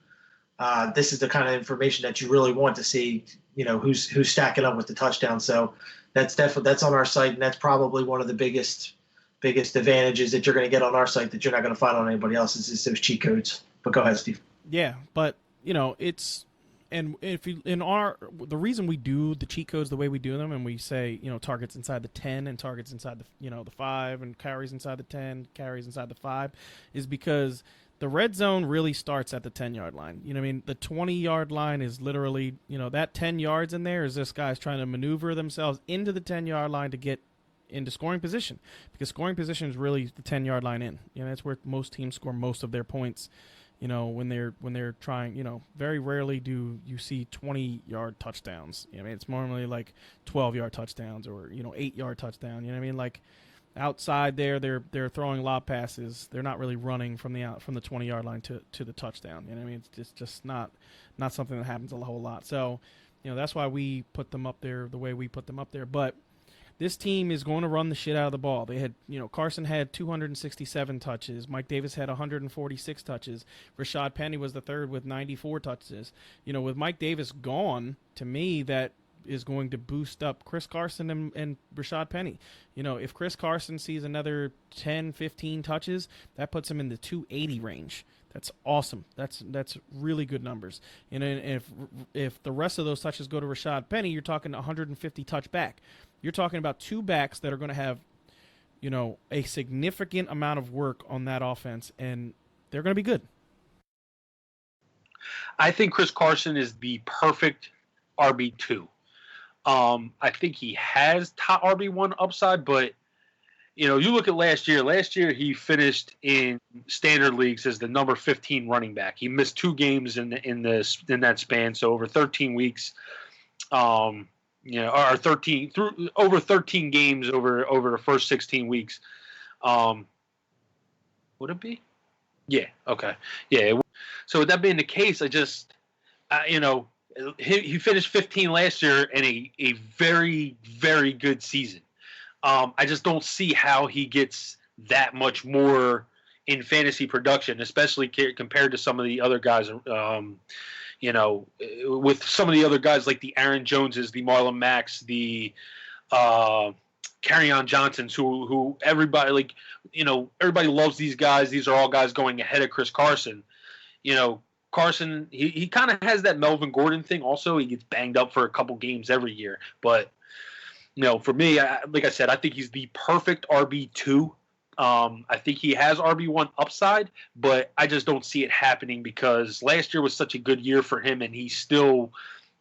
this is the kind of information that you really want to see. You know, who's stacking up with the touchdown. So that's on our site, and that's probably one of the biggest advantages that you're going to get on our site that you're not going to find on anybody else's, is those cheat codes. But go ahead, Steve. Yeah, but you know, it's, and if you, the reason we do the cheat codes the way we do them, and we say, you know, targets inside the 10 and targets inside the, you know, the 5, and carries inside the 10, carries inside the 5, is because the red zone really starts at the 10-yard line. You know what I mean? The 20-yard line is literally, you know, that 10 yards in there is this guy's trying to maneuver themselves into the 10-yard line to get into scoring position, because scoring position is really the 10-yard line in. You know, that's where most teams score most of their points. You know, when they're trying, you know, very rarely do you see 20-yard touchdowns. You know, I mean, it's normally like 12-yard touchdowns, or, you know, 8-yard touchdown. You know what I mean? Like outside there, they're throwing lob passes. They're not really running from the 20-yard line to the touchdown. You know what I mean? It's just not something that happens a whole lot. So, you know, that's why we put them up there the way we put them up there. But this team is going to run the shit out of the ball. They had, you know, Carson had 267 touches. Mike Davis had 146 touches. Rashad Penny was the third with 94 touches. You know, with Mike Davis gone, to me, that is going to boost up Chris Carson and Rashad Penny. You know, if Chris Carson sees another 10, 15 touches, that puts him in the 280 range. That's awesome. That's really good numbers. You know, and if the rest of those touches go to Rashad Penny, you're talking 150 touch back. You're talking about 2 backs that are going to have, you know, a significant amount of work on that offense, and they're going to be good. I think Chris Carson is the perfect RB2. I think he has top RB1 upside, but, you know, you look at last year. Last year he finished in standard leagues as the number 15 running back. He missed 2 games in that span, so over 13 weeks. You know, or 13 through over 13 games over the first 16 weeks. Would it be? Yeah. Okay. Yeah. So with that being the case, I just, you know, he finished 15 last year in a very, very good season. I just don't see how he gets that much more in fantasy production, especially compared to some of the other guys. You know, with some of the other guys like the Aaron Joneses, the Marlon Macks, the Kerryon Johnsons, who everybody, like, you know, everybody loves these guys. These are all guys going ahead of Chris Carson. You know, Carson, he kind of has that Melvin Gordon thing also. He gets banged up for a couple games every year. But, you know, for me, like I said, I think he's the perfect RB2. I think he has RB1 upside, but I just don't see it happening because last year was such a good year for him, and he still,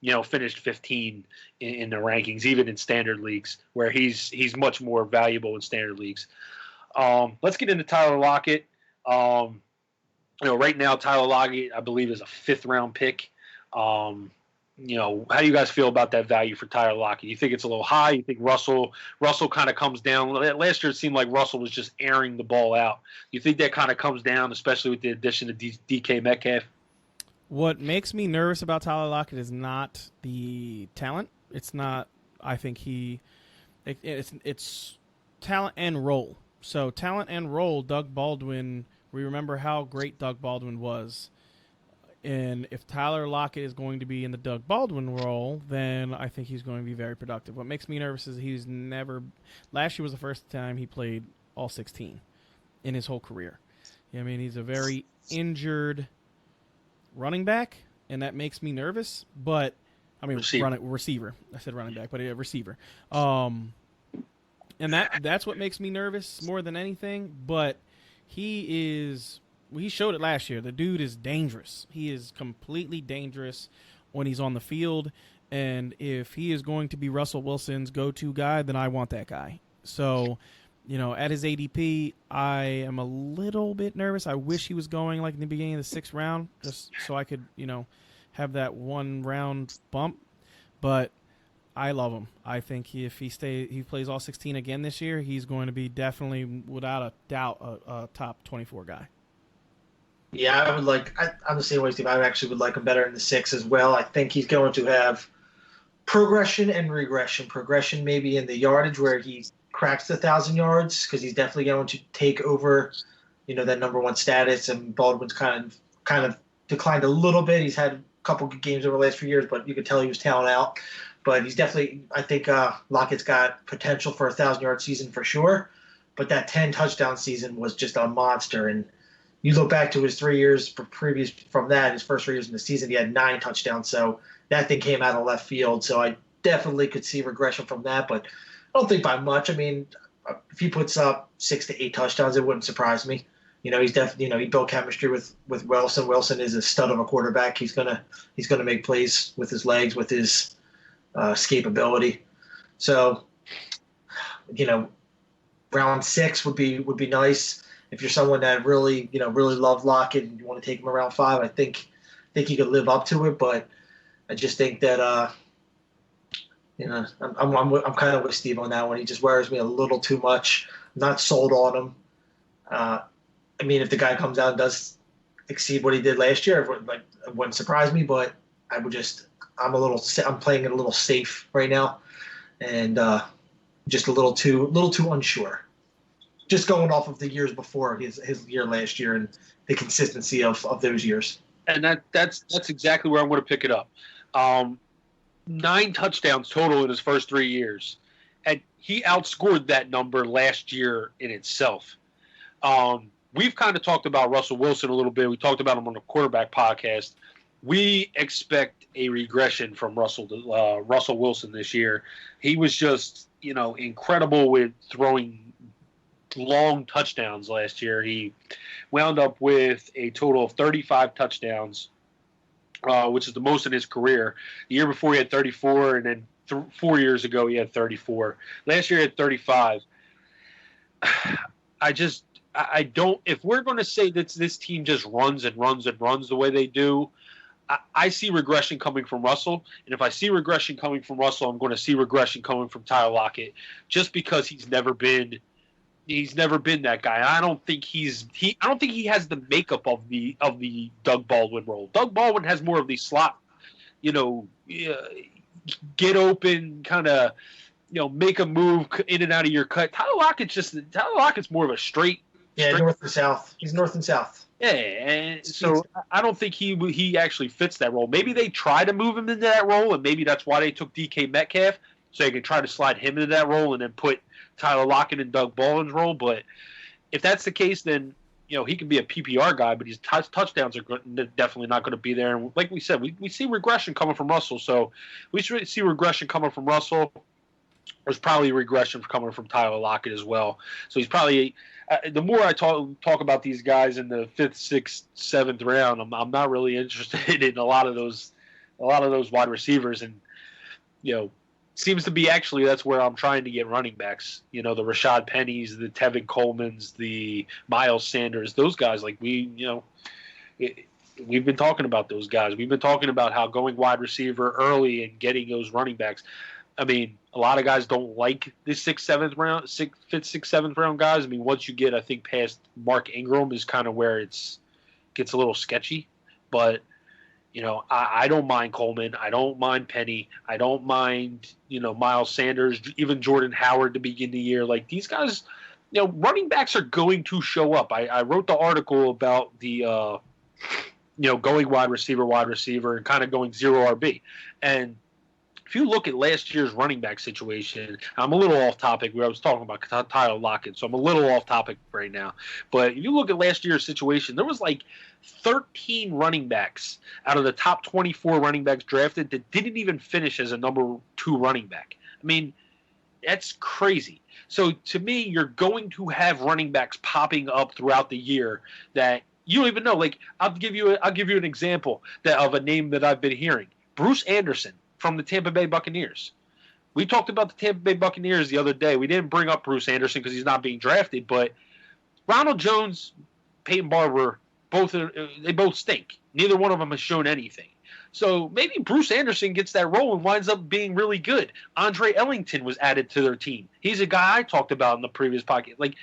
you know, finished 15 in the rankings, even in standard leagues, where he's much more valuable in standard leagues. Let's get into Tyler Lockett. You know, right now Tyler Lockett, I believe, is a 5th-round pick. You know, how do you guys feel about that value for Tyler Lockett? You think it's a little high? You think Russell kind of comes down? Last year it seemed like Russell was just airing the ball out. You think that kind of comes down, especially with the addition of DK Metcalf? What makes me nervous about Tyler Lockett is not the talent. It's not. I think it's talent and role. So talent and role. Doug Baldwin. We remember how great Doug Baldwin was. And if Tyler Lockett is going to be in the Doug Baldwin role, then I think he's going to be very productive. What makes me nervous is he's never – last year was the first time he played all 16 in his whole career. I mean, he's a very injured running back, and that makes me nervous. But I mean, receiver. I said running back, but a receiver. And that's what makes me nervous more than anything. But he showed it last year. The dude is dangerous. He is completely dangerous when he's on the field. And if he is going to be Russell Wilson's go-to guy, then I want that guy. So, at his ADP, I am a little bit nervous. I wish he was going like in the beginning of the 6th round, just so I could, have that 1-round bump. But I love him. I think he plays all 16 again this year, he's going to be definitely, without a doubt, a top 24 guy. Yeah, I'm the same way, Steve. I actually would like him better in the 6 as well. I think he's going to have progression and regression. Progression maybe in the yardage where he cracks the 1,000 yards, because he's definitely going to take over, that number 1 status. And Baldwin's kind of declined a little bit. He's had a couple good games over the last few years, but you could tell he was talent out. But he's definitely, I think Lockett's got potential for a 1,000-yard season for sure. But that 10-touchdown season was just a monster. And you look back to his 3 years previous from that, his first 3 years in the season, he had 9 touchdowns. So that thing came out of left field. So I definitely could see regression from that, but I don't think by much. I mean, if he puts up 6 to 8 touchdowns, it wouldn't surprise me. He's definitely, he built chemistry with Wilson. Wilson is a stud of a quarterback. He's gonna make plays with his legs, with his escapability. So, round 6 would be nice. If you're someone that really love Lockett and you want to take him around 5, I think he could live up to it. But I just think that I'm kind of with Steve on that one. He just worries me a little too much. I'm not sold on him. I mean, if the guy comes out and does exceed what he did last year, it wouldn't surprise me. But I'm playing it a little safe right now, and just a little too unsure. Just going off of the years before his year last year and the consistency of those years. And that's exactly where I'm going to pick it up. 9 touchdowns total in his first 3 years. And he outscored that number last year in itself. We've kind of talked about Russell Wilson a little bit. We talked about him on the quarterback podcast. We expect a regression from Russell Wilson this year. He was just, incredible with throwing long touchdowns last year. He wound up with a total of 35 touchdowns, which is the most in his career. The year before he had 34, and then 4 years ago he had 34. Last year he had 35. I don't. If we're going to say that this team just runs and runs and runs the way they do, I see regression coming from Russell. And if I see regression coming from Russell, I'm going to see regression coming from Tyler Lockett, just because he's never been that guy. I don't think he has the makeup of the Doug Baldwin role. Doug Baldwin has more of the slot, get open, kind of, make a move in and out of your cut. Tyler Lockett's more of a straight. Yeah, north and south. He's north and south. Yeah, and so I don't think he actually fits that role. Maybe they try to move him into that role, and maybe that's why they took DK Metcalf, so they can try to slide him into that role and then put Tyler Lockett in Doug Baldwin's role. But if that's the case, then he can be a PPR guy, but his touchdowns are definitely not going to be there. And like we said, we see regression coming from Russell, so we should see regression coming from Russell. There's probably regression coming from Tyler Lockett as well. So he's probably the more I talk about these guys in the 5th, 6th, 7th round, I'm not really interested in a lot of those wide receivers, and seems to be actually that's where I'm trying to get running backs. The Rashad Pennies, the Tevin Colemans, the Miles Sanders, those guys. Like we've been talking about those guys. We've been talking about how going wide receiver early and getting those running backs. I mean, a lot of guys don't like the 5th, 6th, 7th round guys. I mean, once you get, I think, past Mark Ingram is kind of where it gets a little sketchy. But, I don't mind Coleman. I don't mind Penny. I don't mind, Miles Sanders, even Jordan Howard to begin the year. Like, these guys, running backs are going to show up. I wrote the article about the, going wide receiver, and kind of going zero RB. And if you look at last year's running back situation, I'm a little off topic. I was talking about Tyler Lockett, so I'm a little off topic right now. But if you look at last year's situation, there was like 13 running backs out of the top 24 running backs drafted that didn't even finish as a number 2 running back. I mean, that's crazy. So to me, you're going to have running backs popping up throughout the year that you don't even know. Like, I'll give you an example of a name that I've been hearing. Bruce Anderson from the Tampa Bay Buccaneers. We talked about the Tampa Bay Buccaneers the other day. We didn't bring up Bruce Anderson because he's not being drafted, but Ronald Jones, Peyton Barber, they both stink. Neither one of them has shown anything. So maybe Bruce Anderson gets that role and winds up being really good. Andre Ellington was added to their team. He's a guy I talked about in the previous podcast. Like,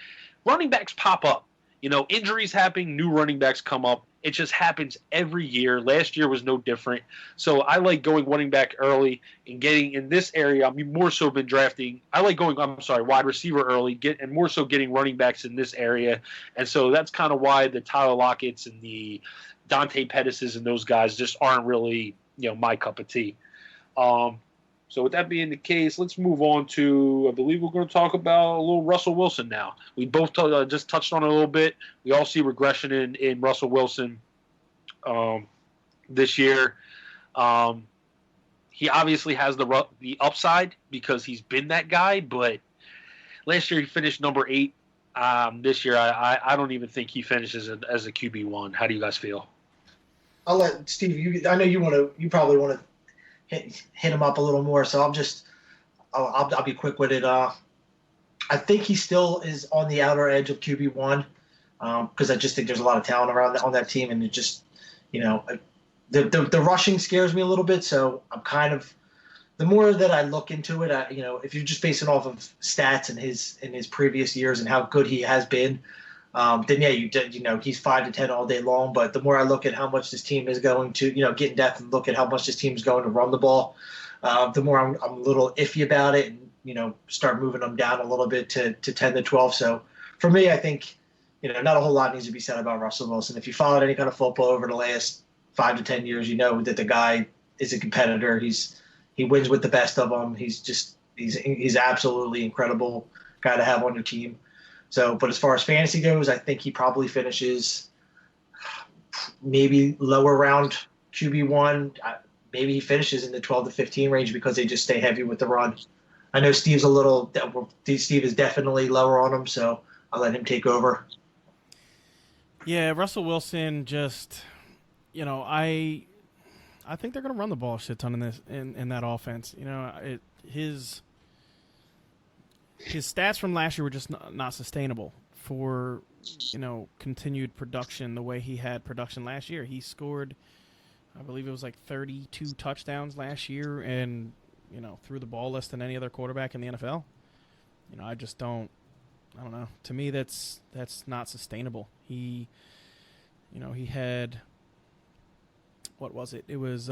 running backs pop up. You know, injuries happen, new running backs come up. It just happens every year. Last year was no different. So I like going running back early and getting in this area. I'm more so been drafting. I like going, wide receiver early, and more so getting running backs in this area. And so that's kind of why the Tyler Lockett's and the Dante Pettis's and those guys just aren't really, my cup of tea. So with that being the case, let's move on to, I believe we're going to talk about a little Russell Wilson now. We both just touched on it a little bit. We all see regression in Russell Wilson this year. He obviously has the upside because he's been that guy, but last year he finished number 8. This year I don't even think he finishes as a QB1. How do you guys feel? I'll let Steve. I know you probably want to hit him up a little more. So I'll be quick with it. I think he still is on the outer edge of QB1 because I just think there's a lot of talent around on that team, and it just the rushing scares me a little bit. So I'm kind of, the more that I look into it, if you're just basing off of stats in his previous years and how good he has been, then yeah, he's 5 to 10 all day long. But the more I look at how much this team is going to, get in depth and look at how much this team is going to run the ball, the more I'm a little iffy about it, and start moving them down a little bit to 10 to 12. So for me, I think not a whole lot needs to be said about Russell Wilson. If you followed any kind of football over the last 5 to 10 years, you know that the guy is a competitor. He wins with the best of them. He's absolutely incredible guy to have on your team. So, but as far as fantasy goes, I think he probably finishes maybe lower round QB1. Maybe he finishes in the 12 to 15 range because they just stay heavy with the run. I know Steve is definitely lower on him, so I'll let him take over. Yeah, Russell Wilson just, I think they're going to run the ball a shit ton in that offense. His stats from last year were just not sustainable for, continued production the way he had production last year. He scored, I believe it was like 32 touchdowns last year and, threw the ball less than any other quarterback in the NFL. I don't know. To me, that's not sustainable. He had, what was it? It was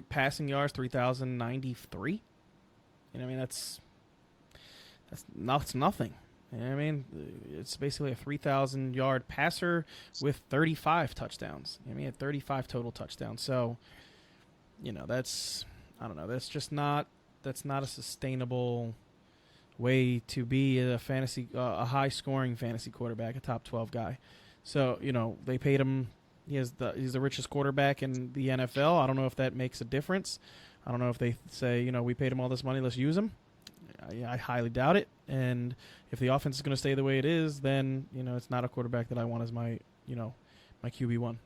passing yards 3,093. That's nothing. It's basically a 3,000-yard passer with 35 touchdowns. He had 35 total touchdowns. So, that's, I don't know. That's not a sustainable way to be a high-scoring fantasy quarterback, a top 12 guy. So, they paid him. He's the richest quarterback in the NFL. I don't know if that makes a difference. I don't know if they say, we paid him all this money, let's use him. I highly doubt it. And if the offense is going to stay the way it is, then, it's not a quarterback that I want as my QB1.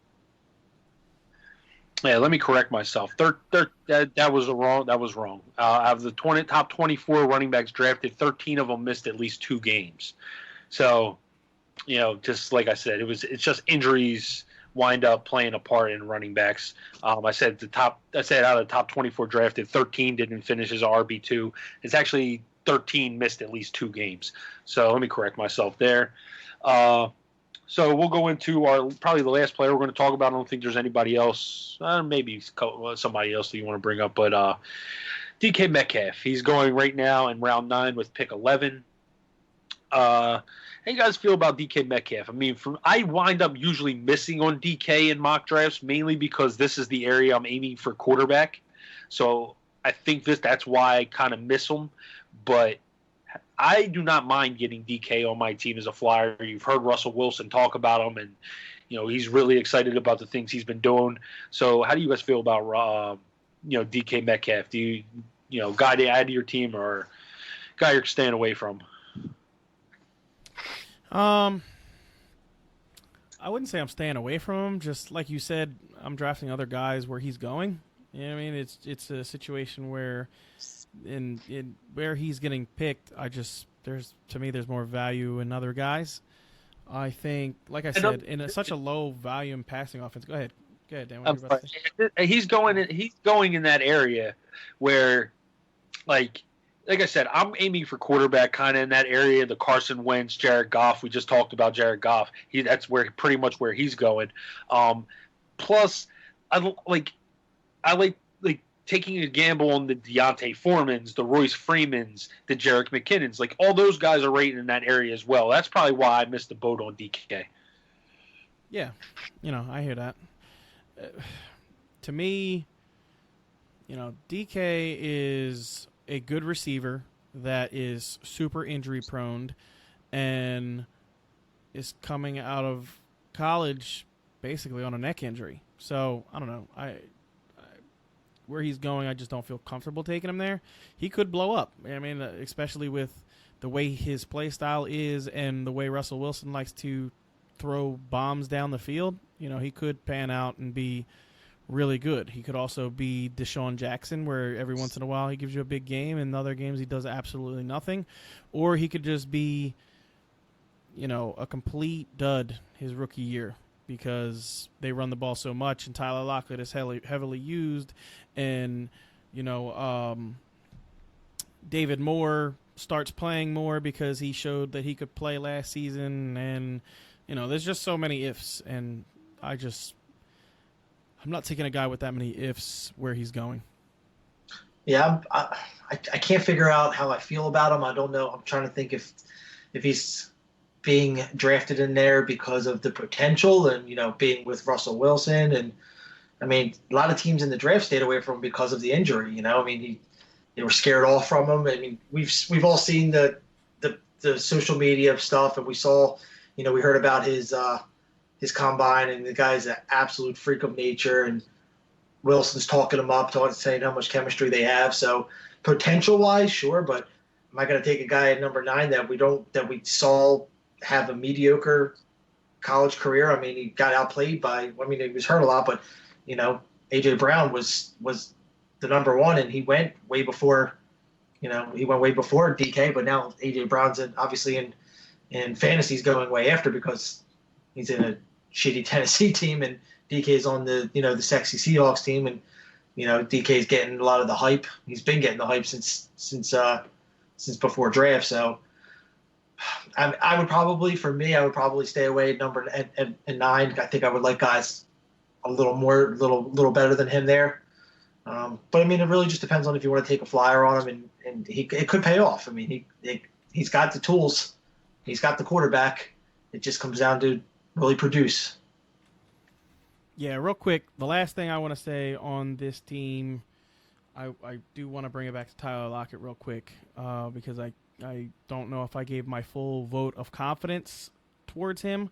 Yeah, let me correct myself. That was wrong. Out of the top 24 running backs drafted, 13 of them missed at least 2 games. So, just like I said, it's just injuries wind up playing a part in running backs. I said out of the top 24 drafted, 13 didn't finish as RB2. It's actually 13 missed at least 2 games. So let me correct myself there. So we'll go into probably the last player we're going to talk about. I don't think there's anybody else, maybe somebody else that you want to bring up, but DK Metcalf. He's going right now in round 9 with pick 11. How you guys feel about DK Metcalf? I wind up usually missing on DK in mock drafts, mainly because this is the area I'm aiming for quarterback. So I think that's why I kind of miss him. But I do not mind getting DK on my team as a flyer. You've heard Russell Wilson talk about him, and he's really excited about the things he's been doing. So how do you guys feel about DK Metcalf? Do you guy to add to your team or guy you're staying away from? I wouldn't say I'm staying away from him. Just like you said, I'm drafting other guys where he's going. You know what I mean? It's a situation where in where he's getting picked, there's more value in other guys. I think, like I said, in such a low volume passing offense. Go ahead, Dan. What are you about to say? He's going in that area where, like I said, I'm aiming for quarterback kind of in that area. The Carson Wentz, Jared Goff. We just talked about Jared Goff. That's pretty much where he's going. Plus, I like taking a gamble on the Deontay Foreman's, the Royce Freemans, the Jerick McKinnons. Like, all those guys are right in that area as well. That's probably why I missed the boat on DK. Yeah, I hear that. To me, DK is a good receiver that is super injury prone and is coming out of college basically on a neck injury. So, I don't know. Where he's going, I just don't feel comfortable taking him there. He could blow up. I mean, especially with the way his play style is and the way Russell Wilson likes to throw bombs down the field. He could pan out and be really good. He could also be Deshaun Jackson, where every once in a while he gives you a big game, and in other games he does absolutely nothing. Or he could just be, a complete dud his rookie year, because they run the ball so much, and Tyler Lockett is heavily used, and David Moore starts playing more because he showed that he could play last season, and there's just so many ifs, and I'm not taking a guy with that many ifs where he's going. Yeah, I can't figure out how I feel about him. I don't know. I'm trying to think if he's being drafted in there because of the potential and, being with Russell Wilson. And, I mean, a lot of teams in the draft stayed away from him because of the injury, I mean, they were scared off from him. I mean, we've all seen the social media stuff, and we saw, we heard about his combine, and the guy's an absolute freak of nature, and Wilson's talking him up, saying how much chemistry they have. So potential-wise, sure, but am I going to take a guy at number 9 that we saw have a mediocre college career? I mean, he got outplayed he was hurt a lot, but A.J. Brown was the number 1, and he went way before DK. But now A.J. Brown's obviously in fantasy's going way after, because he's in a shitty Tennessee team, and DK's on the the sexy Seahawks team, and DK's getting a lot of the hype. He's been getting the hype since before draft. So I would probably stay away at number at 9. I think I would like guys a little better than him there. But I mean, it really just depends on if you want to take a flyer on him, and it could pay off. I mean, he's got the tools, he's got the quarterback. It just comes down to really produce. Yeah, real quick, the last thing I want to say on this team, I do want to bring it back to Tyler Lockett real quick, because I don't know if I gave my full vote of confidence towards him.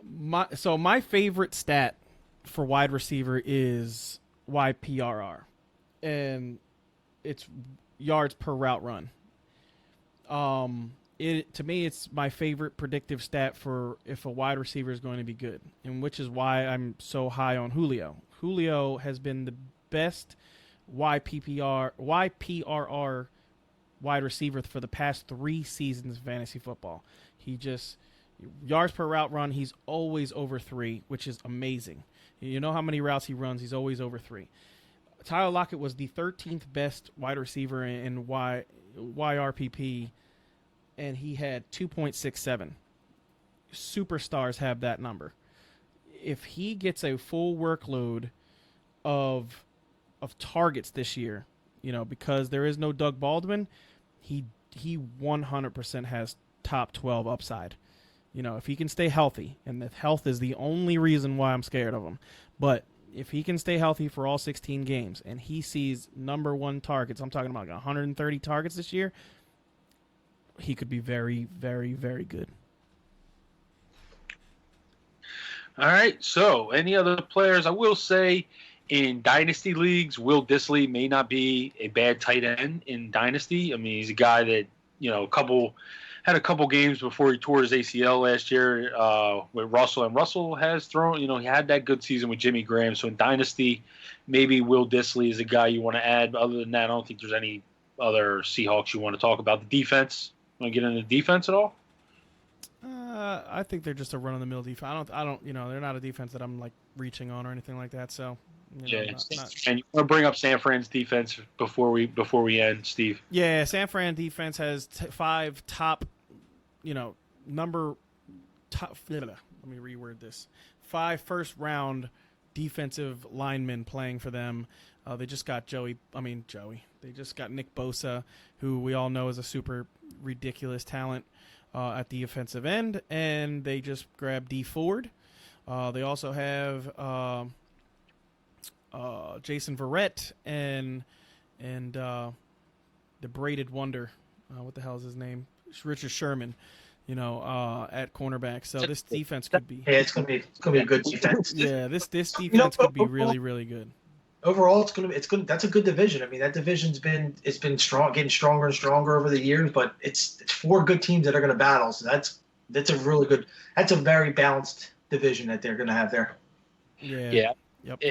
My favorite stat for wide receiver is YPRR, and it's yards per route run. To me, it's my favorite predictive stat for if a wide receiver is going to be good, and which is why I'm so high on Julio. Julio has been the best YPRR wide receiver for the past 3 seasons of fantasy football. Yards per route run, he's always over 3, which is amazing. You know how many routes he runs, he's always over 3. Tyler Lockett was the 13th best wide receiver in YRPP, and he had 2.67. Superstars have that number. If he gets a full workload of targets this year, because there is no Doug Baldwin, he 100% has top 12 upside. If he can stay healthy, and the health is the only reason why I'm scared of him. But if he can stay healthy for all 16 games and he sees number one targets, I'm talking about like 130 targets this year, he could be very, very, very good. All right. So, any other players? I will say, in dynasty leagues, Will Dissly may not be a bad tight end in dynasty. I mean, he's a guy that had a couple games before he tore his ACL last year with Russell, and Russell has thrown. He had that good season with Jimmy Graham. So in dynasty, maybe Will Dissly is a guy you want to add. But other than that, I don't think there's any other Seahawks you want to talk about. The defense. Want to get into defense at all? I think they're just a run-of-the-mill defense. I don't. They're not a defense that I'm like reaching on or anything like that. So, And you want to bring up San Fran's defense before we end, Steve? Yeah, San Fran defense has 5 top. Let me reword this. 5 first-round defensive linemen playing for them. They just got Joey. They just got Nick Bosa, who we all know is a super ridiculous talent at the offensive end, and they just grabbed D Ford. They also have Jason Verrett and the braided wonder. What the hell is his name? Richard Sherman. At cornerback. So this defense could be. Yeah, it's gonna be a good defense. Yeah, this defense could be really, really good. Overall, it's gonna. That's a good division. I mean, that division's been strong, getting stronger and stronger over the years. But it's 4 good teams that are gonna battle. So that's a really good. That's a very balanced division that they're gonna have there. Yeah. Yep.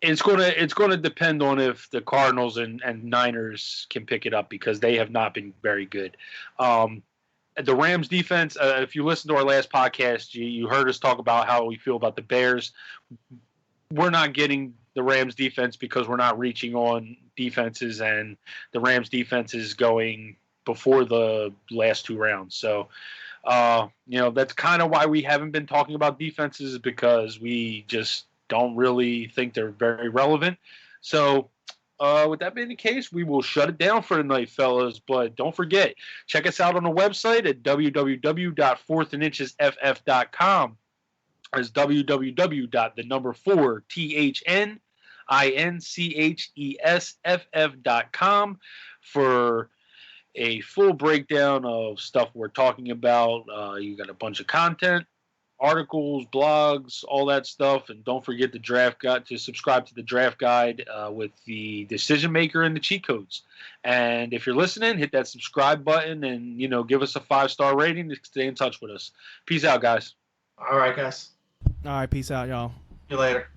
It's gonna depend on if the Cardinals and Niners can pick it up, because they have not been very good. The Rams defense, if you listen to our last podcast, you heard us talk about how we feel about the Bears. We're not getting the Rams defense because we're not reaching on defenses, and the Rams defense is going before the last 2 rounds. So, that's kind of why we haven't been talking about defenses, because we just don't really think they're very relevant. So, with that being the case, we will shut it down for tonight, fellas. But don't forget, check us out on the website at www.fourthandinchesff.com. That's www.4thandinchesff.com for a full breakdown of stuff we're talking about. You got a bunch of content, articles, blogs, all that stuff. And don't forget the draft guide, to subscribe to the draft guide with the decision maker and the cheat codes. And if you're listening, hit that subscribe button and, give us a 5-star rating to stay in touch with us. Peace out, guys. All right, guys. All right, peace out, y'all. See you later.